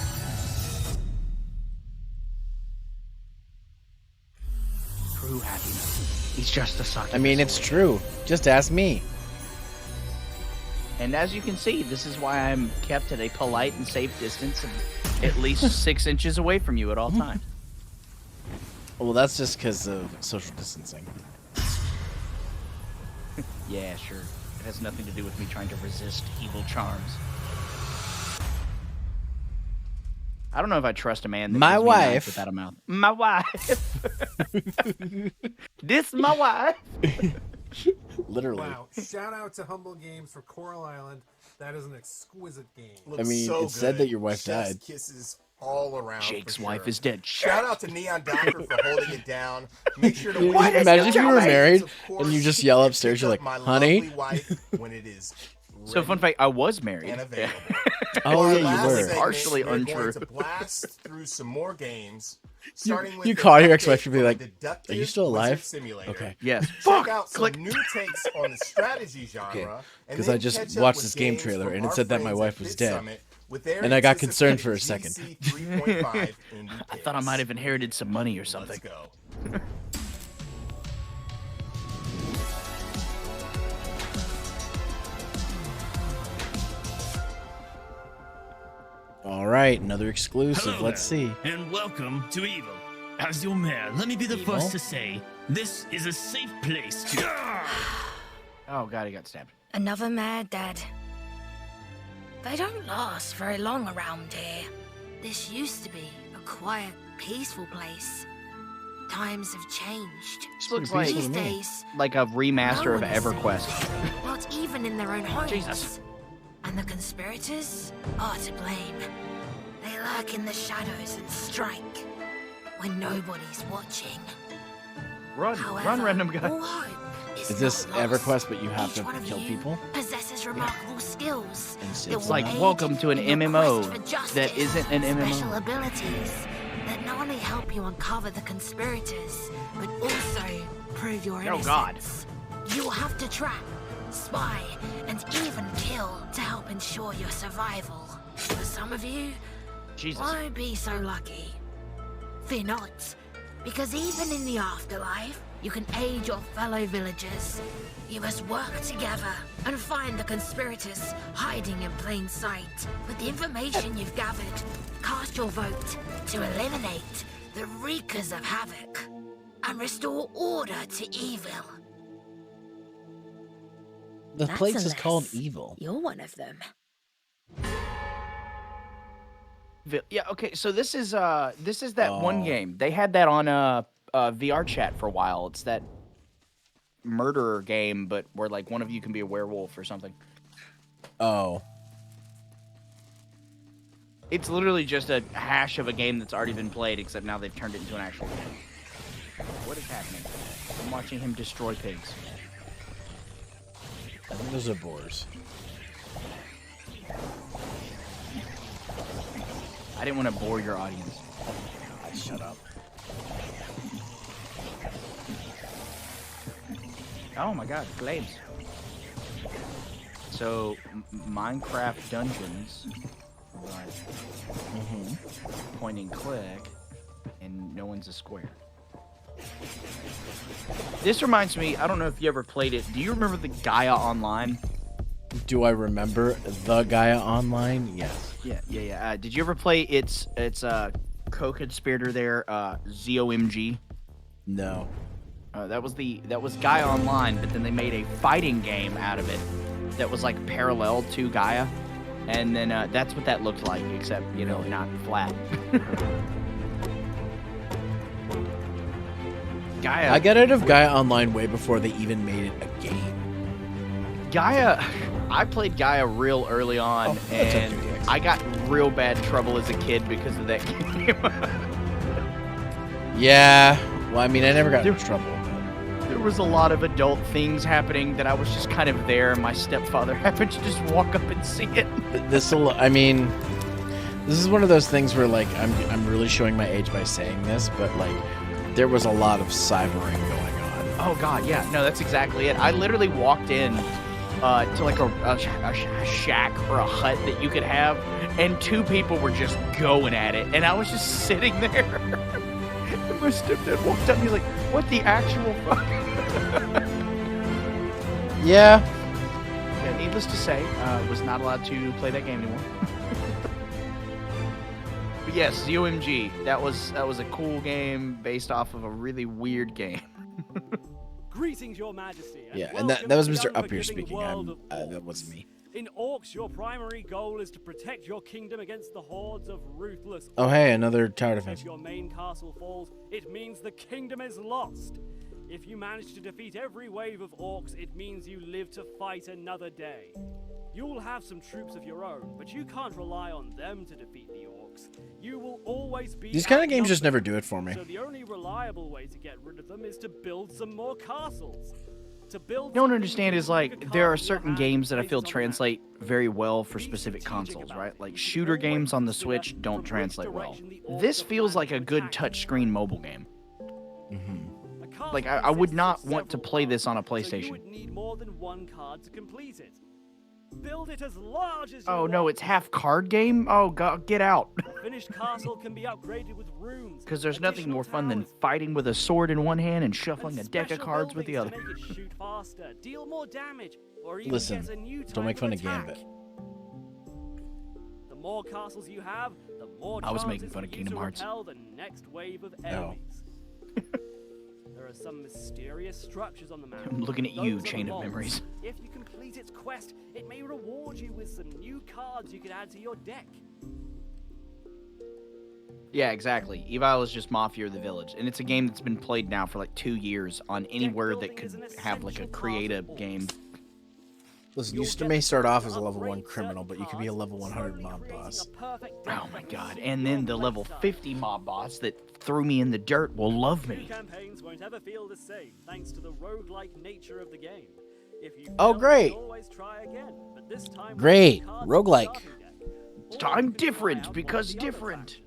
B: True happiness. He's just a succubus.
A: I mean, it's true. Just ask me.
B: And as you can see, this is why I'm kept at a polite and safe distance of at least 6 inches away from you at all times.
A: Well, that's just because of social distancing.
B: Yeah, sure. It has nothing to do with me trying to resist evil charms. I don't know if I trust a man that
A: My
B: gives me
A: wife.
B: knives without a mouth. My wife. This my wife.
A: Literally.
D: Wow. Shout out to Humble Games for Coral Island. That is an exquisite game.
A: I mean, it said that your wife
C: Chef's
A: died.
C: Kisses all around.
B: Jake's
C: for
B: wife
C: sure.
B: is dead.
C: Shout out to Neon Doctor for holding it down. Make sure to
A: Imagine if you were married
C: Of course,
A: and you just yell upstairs, you're like,
C: my
A: honey?
C: lovely wife when it is
B: So fun fact, I was married.
C: and available.
A: Oh,
C: For our
A: yeah, you
C: last
A: were.
C: segment,
B: Partially
C: we're
B: untrue.
C: Going to blast through some more games. Starting with
A: You
C: the
A: caught your
C: update
A: ex-wife and be
C: for
A: like,
C: Deductive
A: "Are you still
C: Wizard
A: alive?"
C: Simulator.
A: Okay.
B: Yes.
C: Check out some new takes on the strategy genre.
A: Okay.
C: and
A: 'Cause
C: then
A: I just
C: catch up
A: watched
C: with
A: this game
C: games
A: trailer
C: from
A: and it
C: our
A: said that my
C: friends
A: wife
C: at
A: was
C: Bit
A: dead.
C: Summit with their
A: And I got
C: anticipated
A: concerned for a second.
C: GC 3.5 indie
B: I thought I might have inherited some money or something.
C: Let's go.
A: All right, another exclusive.
R: Hello
A: Let's
R: there,
A: see.
R: and welcome to Evil. As your mayor, let me be the
A: Evil?
R: first to say, this is a safe place to...
B: Oh god, he got stabbed.
S: Another mad dad. They don't last very long around here. This used to be a quiet, peaceful place. Times have changed.
B: This looks like
S: These days,
B: a remaster
S: no
B: of
S: one is
B: EverQuest.
S: safe, not even in their own homes.
B: Jesus.
S: And the conspirators are to blame. They lurk in the shadows and strike when nobody's watching.
B: Run,
S: However,
B: run, random guy.
S: all hope is
A: Is this
S: not lost.
A: EverQuest, but you have
S: Each
A: to
S: one of
A: kill
S: you
A: people?
S: possesses remarkable skills. that
B: It's
S: will
B: like
S: aid
B: welcome to an
S: in your
B: MMO
S: quest for justice.
B: that isn't an
S: Special
B: MMO.
S: abilities that not only help you uncover the conspirators, but also prove your
B: Oh, God.
S: innocence. You will have to trap, spy, and even kill to help ensure your survival. For some of you,
B: Jesus.
S: won't be so lucky. Fear not, because even in the afterlife, you can aid your fellow villagers. You must work together and find the conspirators hiding in plain sight. With the information you've gathered, cast your vote to eliminate the wreakers of havoc and restore order to evil.
A: The
S: That's
A: place is
S: unless
A: called Evil.
S: You're one of them.
B: Yeah, okay, so this is that one
A: Oh.
B: game. They had that on VR chat for a while. It's that murderer game, but where like one of you can be a werewolf or something.
A: Oh.
B: It's literally just a hash of a game that's already been played, except now they've turned it into an actual game. What is happening? I'm watching him destroy pigs.
A: I think those are boars.
B: I didn't want to bore your audience.
A: Shut up.
B: Oh my god, flames. So, Minecraft Dungeons, right? Point and click, and no one's a square. This reminds me, I don't know if you ever played it. Do you remember the Gaia Online?
A: Do I remember the Gaia Online? Yes.
B: Yeah. Did you ever play its co-conspirator there, ZOMG?
A: No.
B: That was Gaia Online, but then they made a fighting game out of it that was like parallel to Gaia, and then that's what that looked like, except not flat. Gaia.
A: I got out of Gaia Online way before they even made it a game.
B: Gaia. I played Gaia real early on, and I got real bad trouble as a kid because of that game.
A: Yeah. Well, I mean, I never got in trouble.
B: There was a lot of adult things happening that I was just kind of there. My stepfather happened to just walk up and see it.
A: This is one of those things where, like, I'm really showing my age by saying this, but, like, there was a lot of cybering going on.
B: Oh, God, yeah. No, that's exactly it. I literally walked in to, like, a shack or a hut that you could have, and two people were just going at it, and I was just sitting there. And my stepdad walked up, and he's like, what the actual fuck?
A: Yeah.
B: Yeah, needless to say, was not allowed to play that game anymore. But yes, ZOMG. That was a cool game based off of a really weird game.
T: Greetings, Your Majesty.
A: Yeah, and that was MrUpHere speaking. That wasn't me.
T: In Orcs, your primary goal is to protect your kingdom against the hordes of ruthless.
A: Oh, hey, another tower defense.
T: If your main castle falls, it means the kingdom is lost. If you manage to defeat every wave of Orcs, it means you live to fight another day. You'll have some troops of your own, but you can't rely on them to defeat the Orcs. You will always be.
A: These kind of games just never do it for me.
T: So the only reliable way to get rid of them is to build some more castles.
B: You don't understand is, like, there are certain games that I feel translate very well for specific consoles, right? Like shooter games on the Switch don't translate well. This feels like a good touchscreen mobile game. Like, I would not want to play this on a PlayStation.
T: You would need more than one card to complete it. Build it as large as you
B: Oh no,
T: want.
B: it's half card game? Oh god, get out.
T: A finished castle can be upgraded with runes.
B: Because there's nothing more fun than fighting with a sword in one hand and shuffling a deck of cards with the other.
T: To make it shoot faster, deal more damage, or even
A: Listen,
T: get a new
A: don't make
T: type
A: fun
T: of
A: of
T: attack.
A: Gambit.
T: The more castles you have, the more
B: I was
T: chances
B: making fun
T: for
B: of
T: you
B: Kingdom
T: to
B: Hearts.
T: repel the next wave of
A: No.
T: enemies. There are some mysterious structures on the map.
B: I'm looking at you,
T: Those are
B: Chain of
T: vaults.
B: Memories.
T: If you complete its quest, it may reward you with some new cards you can add to your deck.
B: Yeah, exactly. Evil is just Mafia of the Village, and it's a game that's been played now for like 2 years on anywhere that could have like a creative game.
A: Listen, you may start off as a level 1 criminal, but you could be a level 100 mob boss.
B: Oh my god, and then the level 50 mob boss that threw me in the dirt will love me.
T: Campaigns won't ever feel the same thanks to the roguelike nature of the game. If you
A: Oh,
T: fail,
A: great.
T: you can always try again, but this time
A: Great. Roguelike.
B: I'm different because different.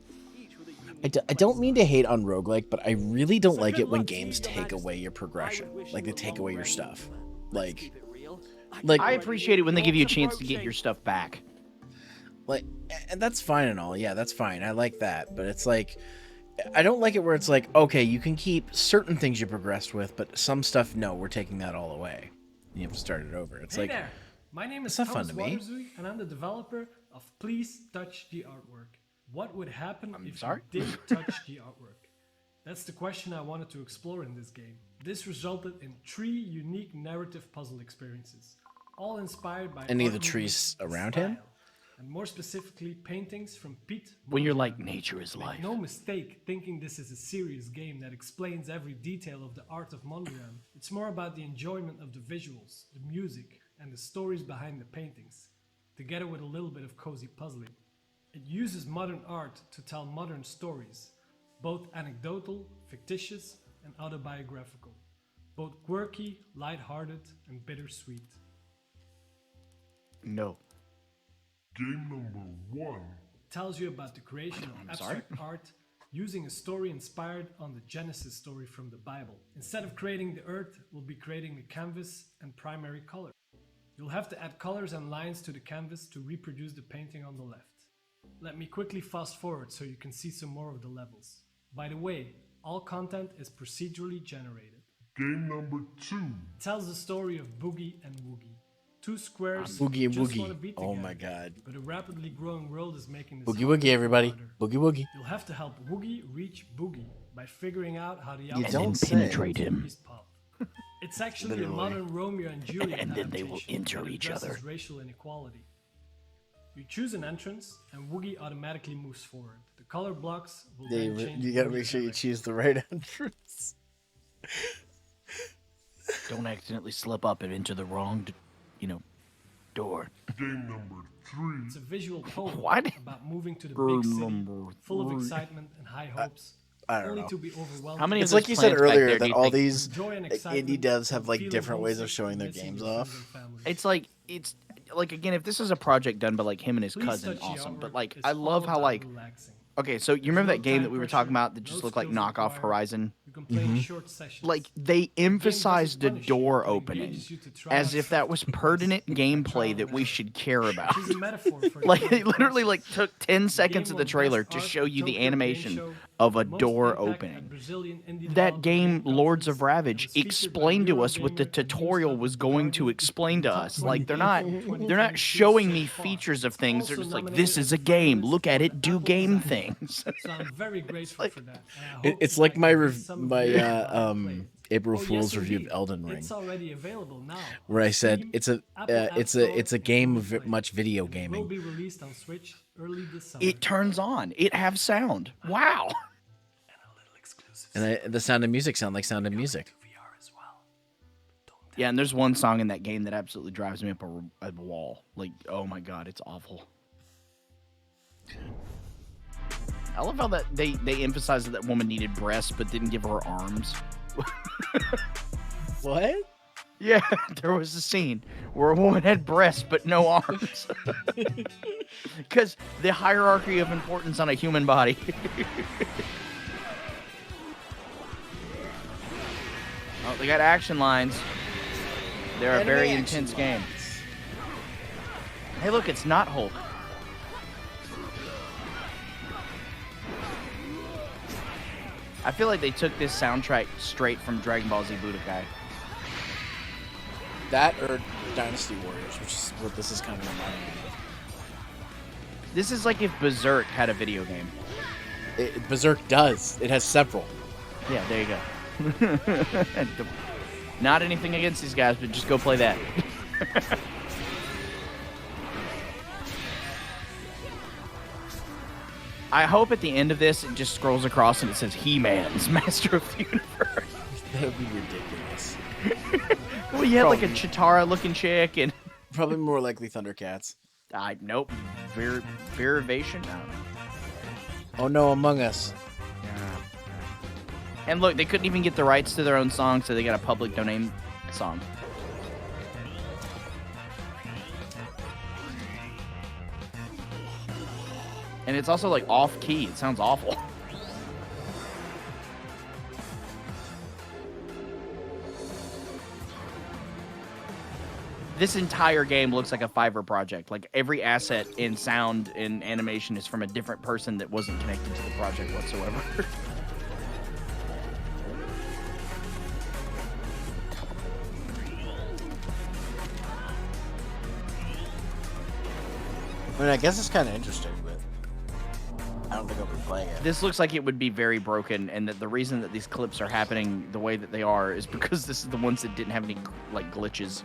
A: I don't mean to hate on roguelike, but I really don't like it when games take away your progression. Like, they take away your stuff. Like,
B: I appreciate it when they give you a chance to get your stuff back.
A: Like, and that's fine and all. Yeah, that's fine. I like that. But it's like, I don't like it where it's like, okay, you can keep certain things you progressed with, but some stuff, no, we're taking that all away. You have to start it over. It's
U: Hey
A: like,
U: there. My name is
A: it's not fun
U: Thomas
A: to me.
U: Waterzoo, and I'm the developer of Please Touch the Artwork. What would happen if
B: sorry?
U: you did touch the artwork? That's the question I wanted to explore in this game. This resulted in 3 unique narrative puzzle experiences, all inspired by
A: Any of
U: art
A: the trees
U: movement
A: around
U: style,
A: him?
U: and more specifically paintings from Pete.
B: When you're
U: Mondrian.
B: like, nature is
U: Make
B: life.
U: no mistake thinking this is a serious game that explains every detail of the art of Mondrian. It's more about the enjoyment of the visuals, the music, and the stories behind the paintings, together with a little bit of cozy puzzling. It uses modern art to tell modern stories, both anecdotal, fictitious, and autobiographical, both quirky, light-hearted, and bittersweet.
B: No.
L: Game number 1.
U: It tells you about the creation of
B: I'm sorry?
U: abstract art using a story inspired on the Genesis story from the Bible. Instead of creating the earth, we'll be creating the canvas and primary color. You'll have to add colors and lines to the canvas to reproduce the painting on the left. Let me quickly fast forward so you can see some more of the levels. By the way, all content is procedurally generated.
L: Game number 2.
U: It tells the story of Boogie and Woogie. 2 squares
A: Boogie and
U: just
A: Woogie.
U: wanna be
A: Oh
U: together,
A: my god.
U: But a rapidly growing world is making this
A: Boogie
U: harder
A: Woogie,
U: and
A: everybody.
U: harder.
A: Boogie Woogie.
U: You'll have to help Woogie reach Boogie by figuring out how the
A: You
U: outside
A: don't
U: of
A: say.
B: penetrate him.
U: Boogies pop. It's actually
A: Literally.
U: a modern Romeo and Juliet
B: And then they will
U: adaptation
B: enter
U: that
B: each
U: addresses
B: other.
U: racial inequality. You choose an entrance, and Woogie automatically moves forward. The color blocks will then change.
A: You gotta make
U: Woogie's
A: sure you
U: direction.
A: choose the right entrance.
B: Don't accidentally slip up and into the wrong, door.
L: Game number 3.
U: It's a visual poem
B: What?
U: about moving to the
B: Game
U: big city,
B: number
U: full of
B: 3.
U: excitement and high hopes,
A: I don't
U: only
A: know.
U: to be overwhelmed.
B: How many
A: It's
B: of those
A: like you said
B: plants back
A: earlier
B: there do
A: that
B: you
A: all
B: think-
A: these
U: Joy and
A: indie
U: excitement
A: devs have
U: and
A: like
U: feeling
A: different ways of
U: homesick
A: showing
U: and
A: their
U: missing
A: games
U: your
A: off.
U: friends and family.
B: It's like again, if this is a project done by like him and his
U: Please
B: cousin,
U: Touch the
B: awesome.
U: Artwork
B: But like,
U: is
B: I
U: all
B: love how
U: about
B: like,
U: relaxing.
B: okay, so you remember
U: no
B: that game
U: time
B: that we were
U: pressure,
B: talking about that just
U: no
B: looked like
U: skills
B: knockoff
U: required.
B: Horizon?
U: You can play in short sessions.
B: Like they emphasized the
U: punish you,
B: door
U: but
B: opening
U: engages you to try
B: as
U: out
B: if that was pertinent gameplay that we
U: and
B: should care about.
U: Which is a metaphor for
B: Like
U: the
B: it literally like
U: process.
B: took 10
U: The
B: seconds
U: game
B: of the
U: won
B: trailer
U: Best
B: to
U: Art
B: show
U: at
B: you the
U: Tokyo Game
B: animation
U: Show,
B: of a
U: Most
B: door
U: Impact at
B: opening.
U: Brazilian Indie
B: That
U: Developer
B: game, Lords of
U: Conference,
B: Ravage,
U: and was featured by
B: explained to us what the
U: Eurogamer and
B: tutorial
U: Newstar
B: was going to
U: Guardian
B: explain to
U: top
B: us.
U: 20
B: Like they're
U: games
B: not
U: of
B: they're
U: 2022
B: not showing
U: so
B: me
U: far.
B: features of
U: It's
B: things. They're
U: also
B: just like,
U: nominated
B: this is
U: as
B: a
U: a
B: game.
U: finalist
B: Look at
U: for
B: it.
U: the
B: Do
U: Apple
B: game
U: Design
B: things.
U: So I'm very grateful for that. and I hope
A: It's
U: that
A: like
U: I
A: my
U: can give some of you a play.
A: April
U: Oh,
A: Fool's
U: yes,
A: review of
U: indeed.
A: Elden Ring,
U: It's already available now.
A: where I
U: on
A: said
U: Steam,
A: it's a
U: Apple App
A: it's
U: Store,
A: a
U: and
A: game
U: Google
A: of
U: Play.
A: much video
U: And it will
A: gaming.
U: be released on Switch early this summer.
B: It turns on. It have sound. Wow.
A: And the sound and music sound like Sound and Music.
B: Yeah, and there's one song in that game that absolutely drives me up a wall. Like, oh my god, it's awful. I love how that they emphasized that woman needed breasts but didn't give her arms.
A: What?
B: Yeah, there was a scene where a woman had breasts but no arms. Because the hierarchy of importance on a human body. Oh, they got action lines. They're a
A: Enemy
B: very
A: action
B: intense game. Hey, look, it's not Hulk. I feel like they took this soundtrack straight from Dragon Ball Z Budokai.
A: That or Dynasty Warriors, which is what this is kind of reminding me of.
B: This is like if Berserk had a video game.
A: Berserk does. It has several.
B: Yeah, there you go. Not anything against these guys, but just go play that. I hope at the end of this it just scrolls across and it says He-Man's Master of the Universe.
A: That would be ridiculous.
B: Well, you had like a Chitara looking chick and
A: Probably more likely Thundercats.
B: Nope. Veravation? No.
A: Oh no, Among Us.
B: Yeah. And look, they couldn't even get the rights to their own song, so they got a public domain song. And it's also like off key. It sounds awful. This entire game looks like a Fiverr project. Like every asset in sound and animation is from a different person that wasn't connected to the project whatsoever.
A: I mean, I guess it's kind of interesting, but I don't think I'll be playing it.
B: This looks like it would be very broken, and that the reason that these clips are happening the way that they are is because this is the ones that didn't have any like glitches.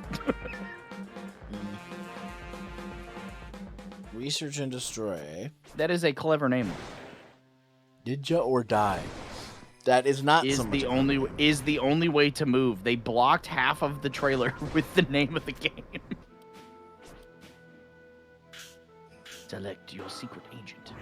A: Research and destroy. Eh?
B: That is a clever name.
A: Ninja or die. That is not
B: Is
A: so much
B: the only way to move. They blocked half of the trailer with the name of the game. Select your secret agent.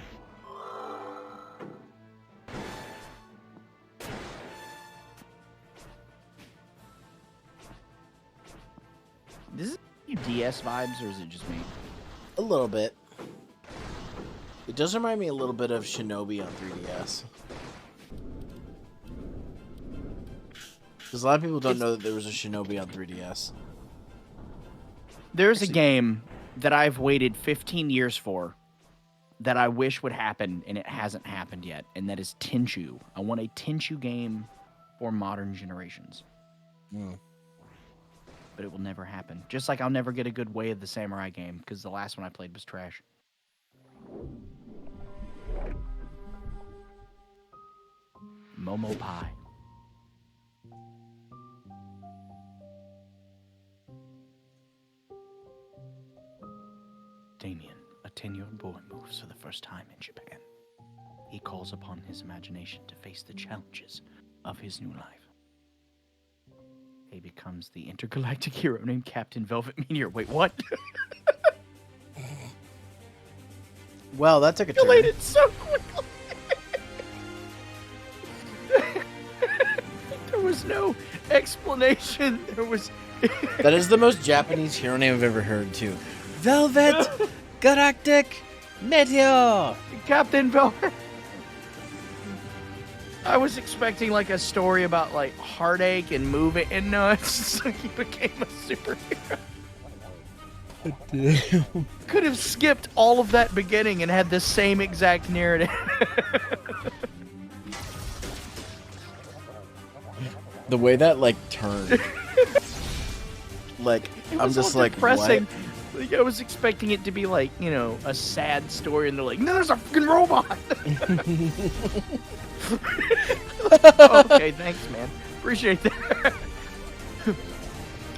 B: This is DS vibes, or is it just me?
A: A little bit. It does remind me a little bit of Shinobi on 3DS. Because a lot of people don't know that there was a Shinobi on 3DS.
B: There's a game that I've waited 15 years for that I wish would happen, and it hasn't happened yet, and that is Tenchu. I want a Tenchu game for modern generations. But it will never happen. Just like I'll never get a good Way of the Samurai game, because the last one I played was trash. Momo Pie. Damien, a 10-year-old boy, moves for the first time in Japan. He calls upon his imagination to face the challenges of his new life. He becomes the intergalactic hero named Captain Velvet Meteor. Wait, what?
A: Well, that took a turn.
B: Related so quickly. There was no explanation. There was.
A: That is the most Japanese hero name I've ever heard, too. Velvet Galactic Meteor!
B: Captain Velvet. I was expecting like a story about like heartache and moving, and no, it's just like he became a superhero.
A: Damn.
B: Could have skipped all of that beginning and had the same exact narrative.
A: The way that like turned. Like I'm just like
B: depressing.
A: what?
B: Like, I was expecting it to be like, you know, a sad story, and they're like, no, there's a fucking robot. Okay, thanks, man. Appreciate that.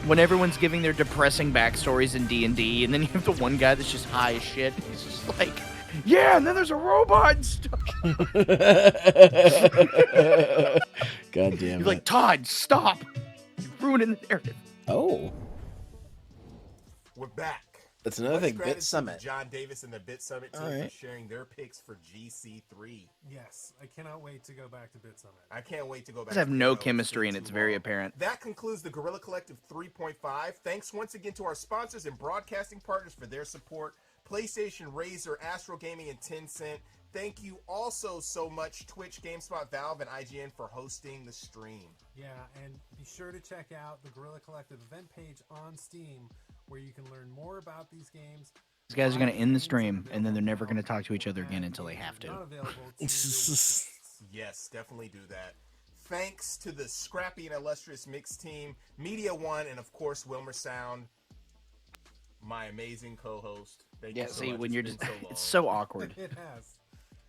B: When everyone's giving their depressing backstories in D&D, and then you have the one guy that's just high as shit. He's just like, yeah, and then there's a robot and stuff.
A: God damn
B: You're like, Todd, stop. You're ruining the narrative.
A: Oh.
C: We're back.
A: That's another
C: Much
A: thing,
C: gratitude
A: Bit Summit.
C: to John Davis and the Bit Summit team
A: All right.
C: for sharing their picks for GC3.
D: Yes, I cannot wait to go back to Bit Summit.
C: I can't wait to go back.
B: These have
C: to
B: no
C: Bit Summit.
B: chemistry, and it's very apparent.
C: That concludes the Guerrilla Collective 3.5. Thanks once again to our sponsors and broadcasting partners for their support. PlayStation, Razer, Astro Gaming, and Tencent. Thank you also so much, Twitch, GameSpot, Valve, and IGN for hosting the stream.
D: Yeah, and be sure to check out the Guerrilla Collective event page on Steam, where you can learn more about these games.
B: These guys are going to end the stream, and then they're never going to talk to each other again until they have to.
C: Yes, definitely do that. Thanks to the scrappy and illustrious mix team, Media One, and of course Wilmer Sound, my amazing co-host. Thank you so
B: see,
C: much.
B: when you're
C: It's
B: just,
C: been so long.
B: it's so awkward.
D: It has.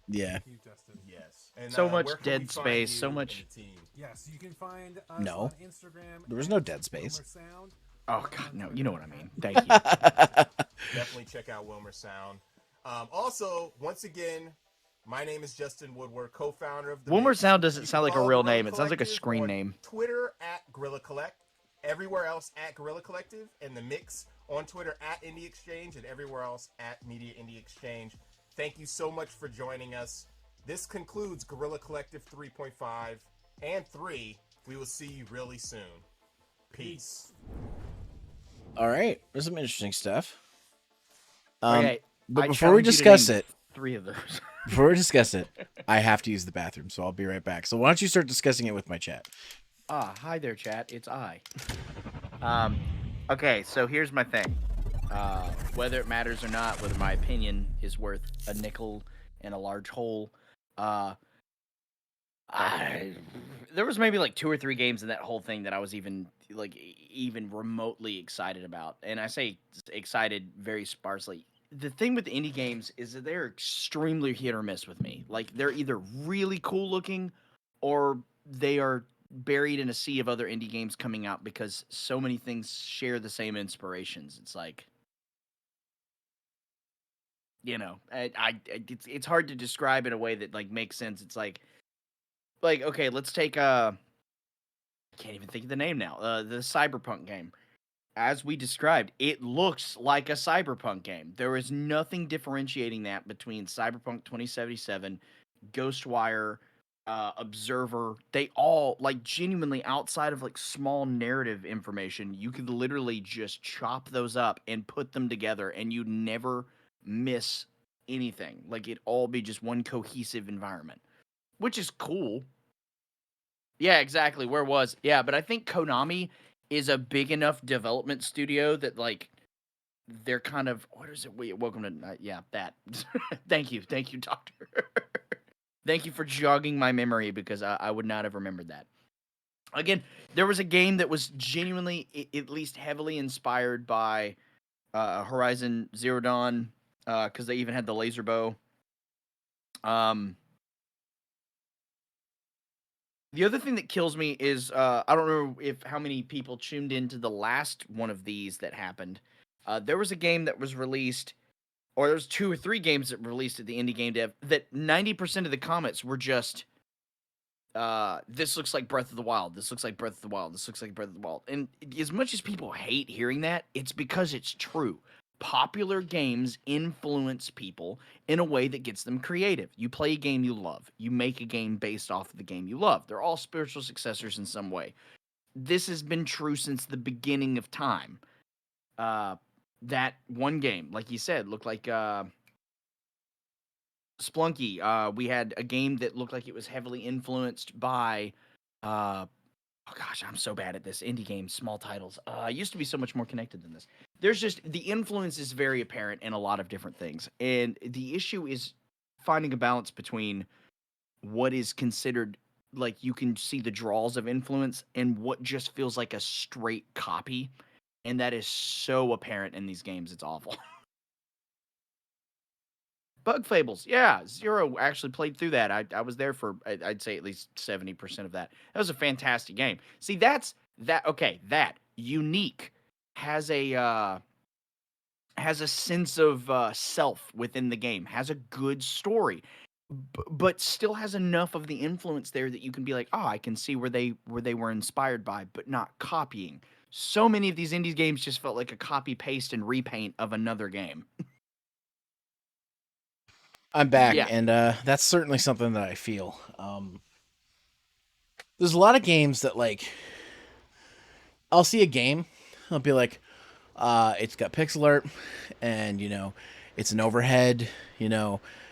A: Yeah.
D: Thank you, Justin.
C: Yes. And,
B: So much
C: where can
B: dead
C: we find
B: space,
C: you
B: so
C: and
B: much.
C: the team?
D: Yes, you can find us
A: No.
D: on Instagram.
A: There was no dead space.
D: Sound.
B: Oh, God, no. You know what I mean. Thank you.
C: Definitely check out Wilmer Sound. Also, once again, my name is Justin Woodward, co-founder of the
B: Wilmer
C: Mix.
B: Sound doesn't
C: You
B: sound
C: can
B: like a
C: follow
B: real
C: Guerrilla
B: name. It sounds like a
C: Collective
B: screen
C: on
B: name.
C: Twitter at Guerrilla Collect, everywhere else at Guerrilla Collective, and the Mix on Twitter at Indie Exchange, and everywhere else at Media Indie Exchange. Thank you so much for joining us. This concludes Guerrilla Collective 3.5 and 3. We will see you really soon. Peace.
A: All right, there's some interesting stuff.
B: Okay,
A: But
B: I
A: before we
B: challenge you to
A: discuss
B: name
A: it,
B: 3 of those.
A: before we discuss it, I have to use the bathroom, so I'll be right back. So why don't you start discussing it with my chat?
B: Hi there, chat. It's I. Okay, so here's my thing. Whether it matters or not, whether my opinion is worth a nickel in a large hole, there was maybe like 2 or 3 games in that whole thing that I was even remotely excited about, and I say excited very sparsely. The thing with the indie games is that they're extremely hit or miss with me. Like, they're either really cool looking, or they are buried in a sea of other indie games coming out because so many things share the same inspirations. It's like, it's hard to describe in a way that like makes sense. It's like okay, let's take I can't even think of the name now. The Cyberpunk game. As we described, it looks like a Cyberpunk game. There is nothing differentiating that between Cyberpunk 2077, Ghostwire, Observer. They all, like, genuinely, outside of like small narrative information, you could literally just chop those up and put them together, and you'd never miss anything. Like, it'd all be just one cohesive environment, which is cool. Yeah, exactly. Where was? Yeah, but I think Konami is a big enough development studio that, like, they're kind of, what is it? Welcome to, yeah, that. Thank you, doctor. Thank you for jogging my memory, because I would not have remembered that. Again, there was a game that was genuinely, at least heavily inspired by Horizon Zero Dawn, because they even had the laser bow. The other thing that kills me is I don't know how many people tuned into the last one of these that happened. There was a game that was released, or there was 2 or 3 games that were released at the Indie Game Dev that 90% of the comments were just, this looks like Breath of the Wild. This looks like Breath of the Wild. This looks like Breath of the Wild. And as much as people hate hearing that, it's because it's true. Popular games influence people in a way that gets them creative. You play a game you love. You make a game based off of the game you love. They're all spiritual successors in some way. This has been true since the beginning of time. That one game, like you said, looked like Splunky. We had a game that looked like it was heavily influenced by oh gosh, I'm so bad at this. Indie games, small titles. I used to be so much more connected than this. There's just, the influence is very apparent in a lot of different things. And the issue is finding a balance between what is considered, like, you can see the draws of influence, and what just feels like a straight copy. And that is so apparent in these games. It's awful. Bug Fables. Yeah, Zero actually played through that. I was there for, I'd say, at least 70% of that. That was a fantastic game. See, that Unique has a sense of self within the game, has a good story, but still has enough of the influence there that you can be like, oh, I can see where they were inspired by, but not copying. So many of these indie games just felt like a copy, paste, and repaint of another game.
A: I'm back, and that's certainly something that I feel. There's a lot of games that, like, I'll see a game, I'll be like, it's got pixel art, and, it's an overhead,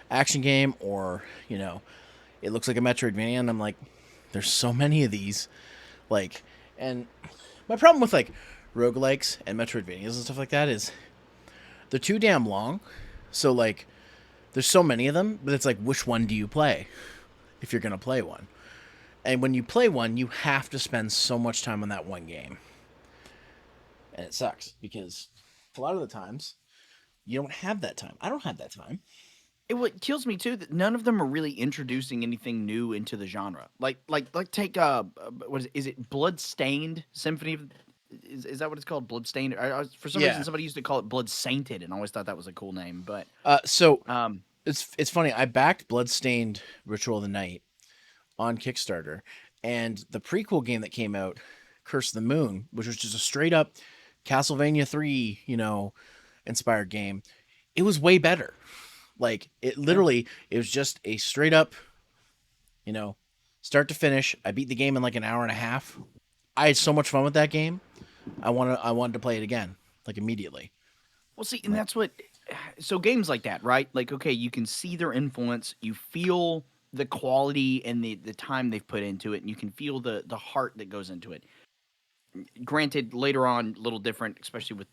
A: action game, or, it looks like a Metroidvania, and I'm like, there's so many of these, like, and my problem with, like, roguelikes and Metroidvanias and stuff like that is they're too damn long, so, like, there's so many of them, but it's like, which one do you play if you're going to play one? And when you play one, you have to spend so much time on that one game. And it sucks, because a lot of the times, you don't have that time. I don't have that time.
B: What kills me, too, that none of them are really introducing anything new into the genre. Like take, what is it, Bloodstained Symphony of... Is that what it's called? Bloodstained? For some reason, somebody used to call it Blood Sainted, and I always thought that was a cool name. But
A: it's funny. I backed Bloodstained Ritual of the Night on Kickstarter, and the prequel game that came out, Curse of the Moon, which was just a straight up Castlevania 3, inspired game, it was way better. Like it literally, it was just a straight up, start to finish. I beat the game in like an hour and a half. I had so much fun with that game. I wanted to play it again, like immediately.
B: Well, see, and that's what. So games like that, right? Like, okay, you can see their influence. You feel the quality and the time they've put into it, and you can feel the heart that goes into it. Granted, later on, a little different, especially with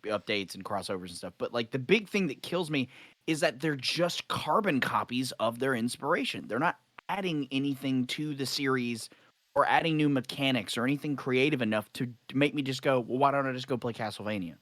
B: updates and crossovers and stuff. But like the big thing that kills me is that they're just carbon copies of their inspiration. They're not adding anything to the series or adding new mechanics or anything creative enough to make me just go, well, why don't I just go play Castlevania?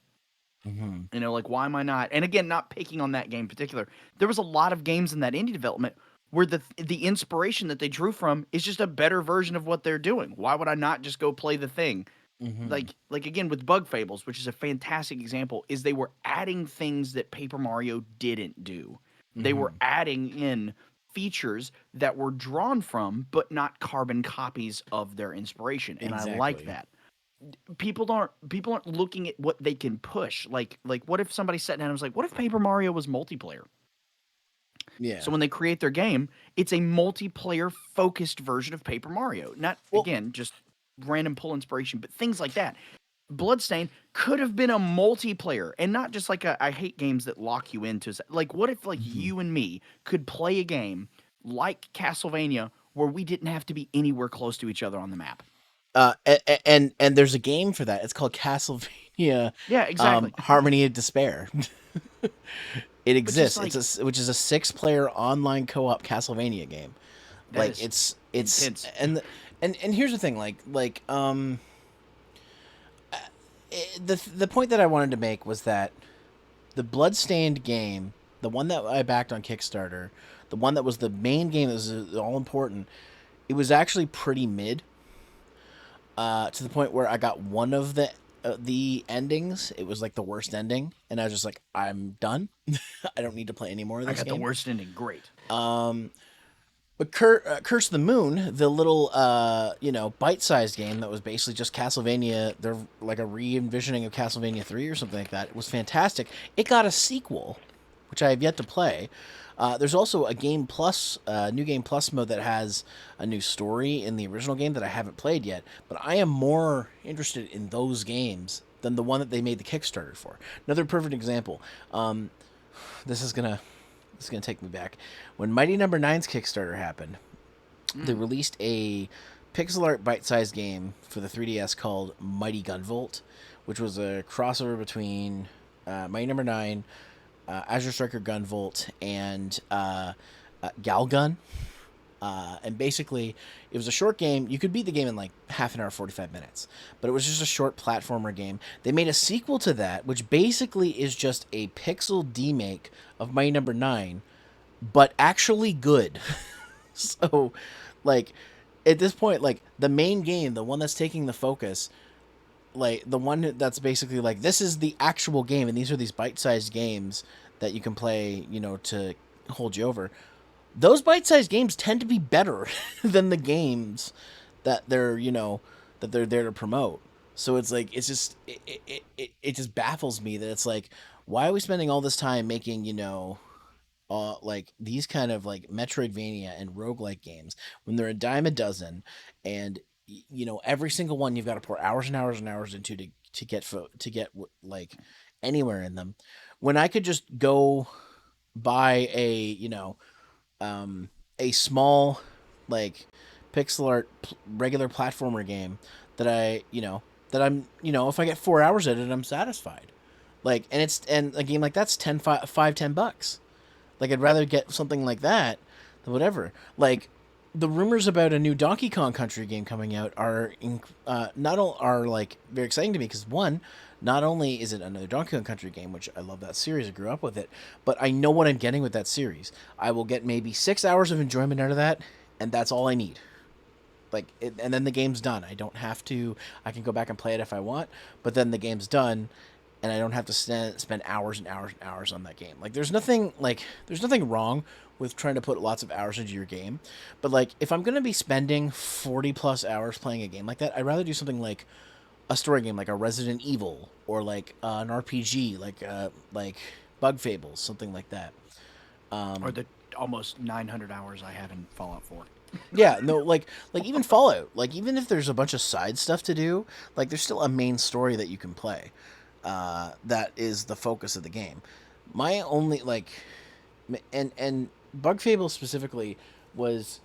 A: Mm-hmm.
B: Like, why am I not? And again, not picking on that game in particular. There was a lot of games in that indie development where the inspiration that they drew from is just a better version of what they're doing. Why would I not just go play the thing?
A: Mm-hmm.
B: Like again with Bug Fables, which is a fantastic example, is they were adding things that Paper Mario didn't do. They were adding in features that were drawn from, but not carbon copies of their inspiration, and I like that. People aren't looking at what they can push. Like what if somebody sat down and was like, what if Paper Mario was multiplayer?
A: Yeah.
B: So when they create their game, it's a multiplayer focused version of Paper Mario. Not again just random pull inspiration, but things like that. Bloodstain could have been a multiplayer and not just like I hate games that lock you into. Like, what if like you and me could play a game like Castlevania where we didn't have to be anywhere close to each other on the map?
A: And there's a game for that. It's called Castlevania.
B: Yeah, exactly.
A: Harmony of Despair. It exists.
B: Like,
A: which is a 6-player online co-op Castlevania game. Like it's
B: intense.
A: And here's the thing, the point that I wanted to make was that the Bloodstained game, the one that I backed on Kickstarter, the one that was the main game that was all important, it was actually pretty mid. To the point where I got one of the endings. It was like the worst ending, and I was just like, I'm done. I don't need to play any more of this game.
B: I got the worst ending. Great.
A: But Curse of the Moon, the little, bite-sized game that was basically just Castlevania, they're like a re-envisioning of Castlevania 3 or something like that. It was fantastic. It got a sequel, which I have yet to play. There's also a Game Plus, New Game Plus mode that has a new story in the original game that I haven't played yet. But I am more interested in those games than the one that they made the Kickstarter for. Another perfect example. This is gonna take me back. When Mighty Number 9's Kickstarter happened, they released a pixel art bite-sized game for the 3DS called Mighty Gunvolt, which was a crossover between Mighty Number 9, Azure Striker Gunvolt, and Galgun. And basically, it was a short game. You could beat the game in like half an hour, 45 minutes. But it was just a short platformer game. They made a sequel to that, which basically is just a pixel demake of Mighty Number 9, but actually good. So, like, at this point, like, the main game, the one that's taking the focus, like, the one that's basically like, this is the actual game, and these are these bite-sized games that you can play, to hold you over. Those bite-sized games tend to be better than the games that they're, that they're there to promote. So it's like, it's just, it just baffles me that it's like, why are we spending all this time making, like these kind of like Metroidvania and roguelike games when they're a dime a dozen, and every single one you've got to pour hours and hours and hours into to get like anywhere in them, when I could just go buy a small like pixel art regular platformer game that I'm if I get 4 hours at it, I'm satisfied. Like, and a game like that's $10. Like, I'd rather get something like that than whatever. Like, the rumors about a new Donkey Kong Country game coming out are like very exciting to me, because one, not only is it another Donkey Kong Country game, which I love that series, I grew up with it, but I know what I'm getting with that series. I will get maybe 6 hours of enjoyment out of that, and that's all I need. Like, and then the game's done. I don't have to. I can go back and play it if I want, but then the game's done, and I don't have to spend hours and hours and hours on that game. Like, there's nothing wrong with trying to put lots of hours into your game, but like, if I'm gonna be spending 40 plus hours playing a game like that, I'd rather do something like a story game like a Resident Evil or like an RPG like Bug Fables, something like that.
B: Or the almost 900 hours I have in Fallout 4.
A: Yeah, no, like even Fallout, like even if there's a bunch of side stuff to do, like there's still a main story that you can play. That is the focus of the game. My only and Bug Fable specifically was,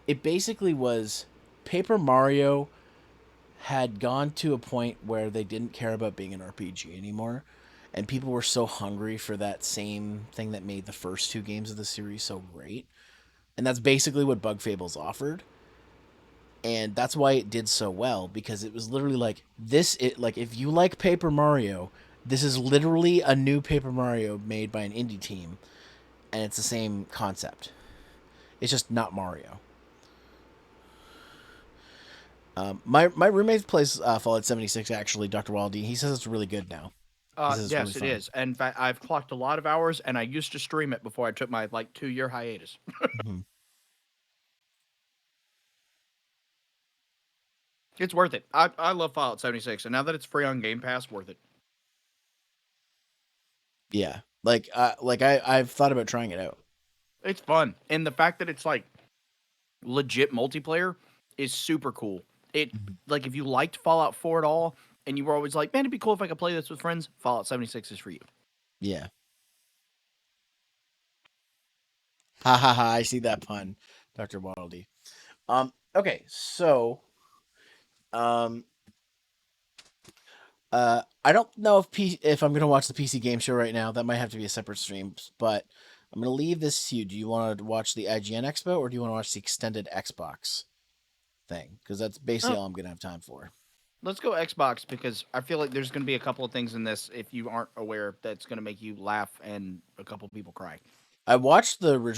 A: it basically was Paper Mario had gone to a point where they didn't care about being an RPG anymore, and people were so hungry for that same thing that made the first two games of the series so great. And that's basically what Bug Fables offered. And that's why it did so well, because it was literally like like if you like Paper Mario, this is literally a new Paper Mario made by an indie team, and it's the same concept. It's just not Mario. My roommate plays Fallout 76, actually, Dr. Waldy. He says it's really good now.
B: Yes, it is. In fact, I've clocked a lot of hours, and I used to stream it before I took my 2-year hiatus.
A: Mm-hmm.
B: It's worth it. I love Fallout 76, and now that it's free on Game Pass, worth it.
A: Yeah, I've thought about trying it out.
B: It's fun, and the fact that it's legit multiplayer is super cool. It if you liked Fallout 4 at all, and you were always like, man, it'd be cool if I could play this with friends, Fallout 76 is for you.
A: Yeah. Ha ha ha! I see that pun, Dr. Waldy. Okay, so I don't know if I'm gonna watch the PC Game Show right now. That might have to be a separate stream, but I'm gonna leave this to you. Do you want to watch the IGN Expo, or do you want to watch the extended Xbox thing? Because that's basically all I'm gonna have time for.
B: Let's go Xbox, because I feel like there's gonna be a couple of things in this, if you aren't aware, that's gonna make you laugh and a couple people cry.
A: I watched the original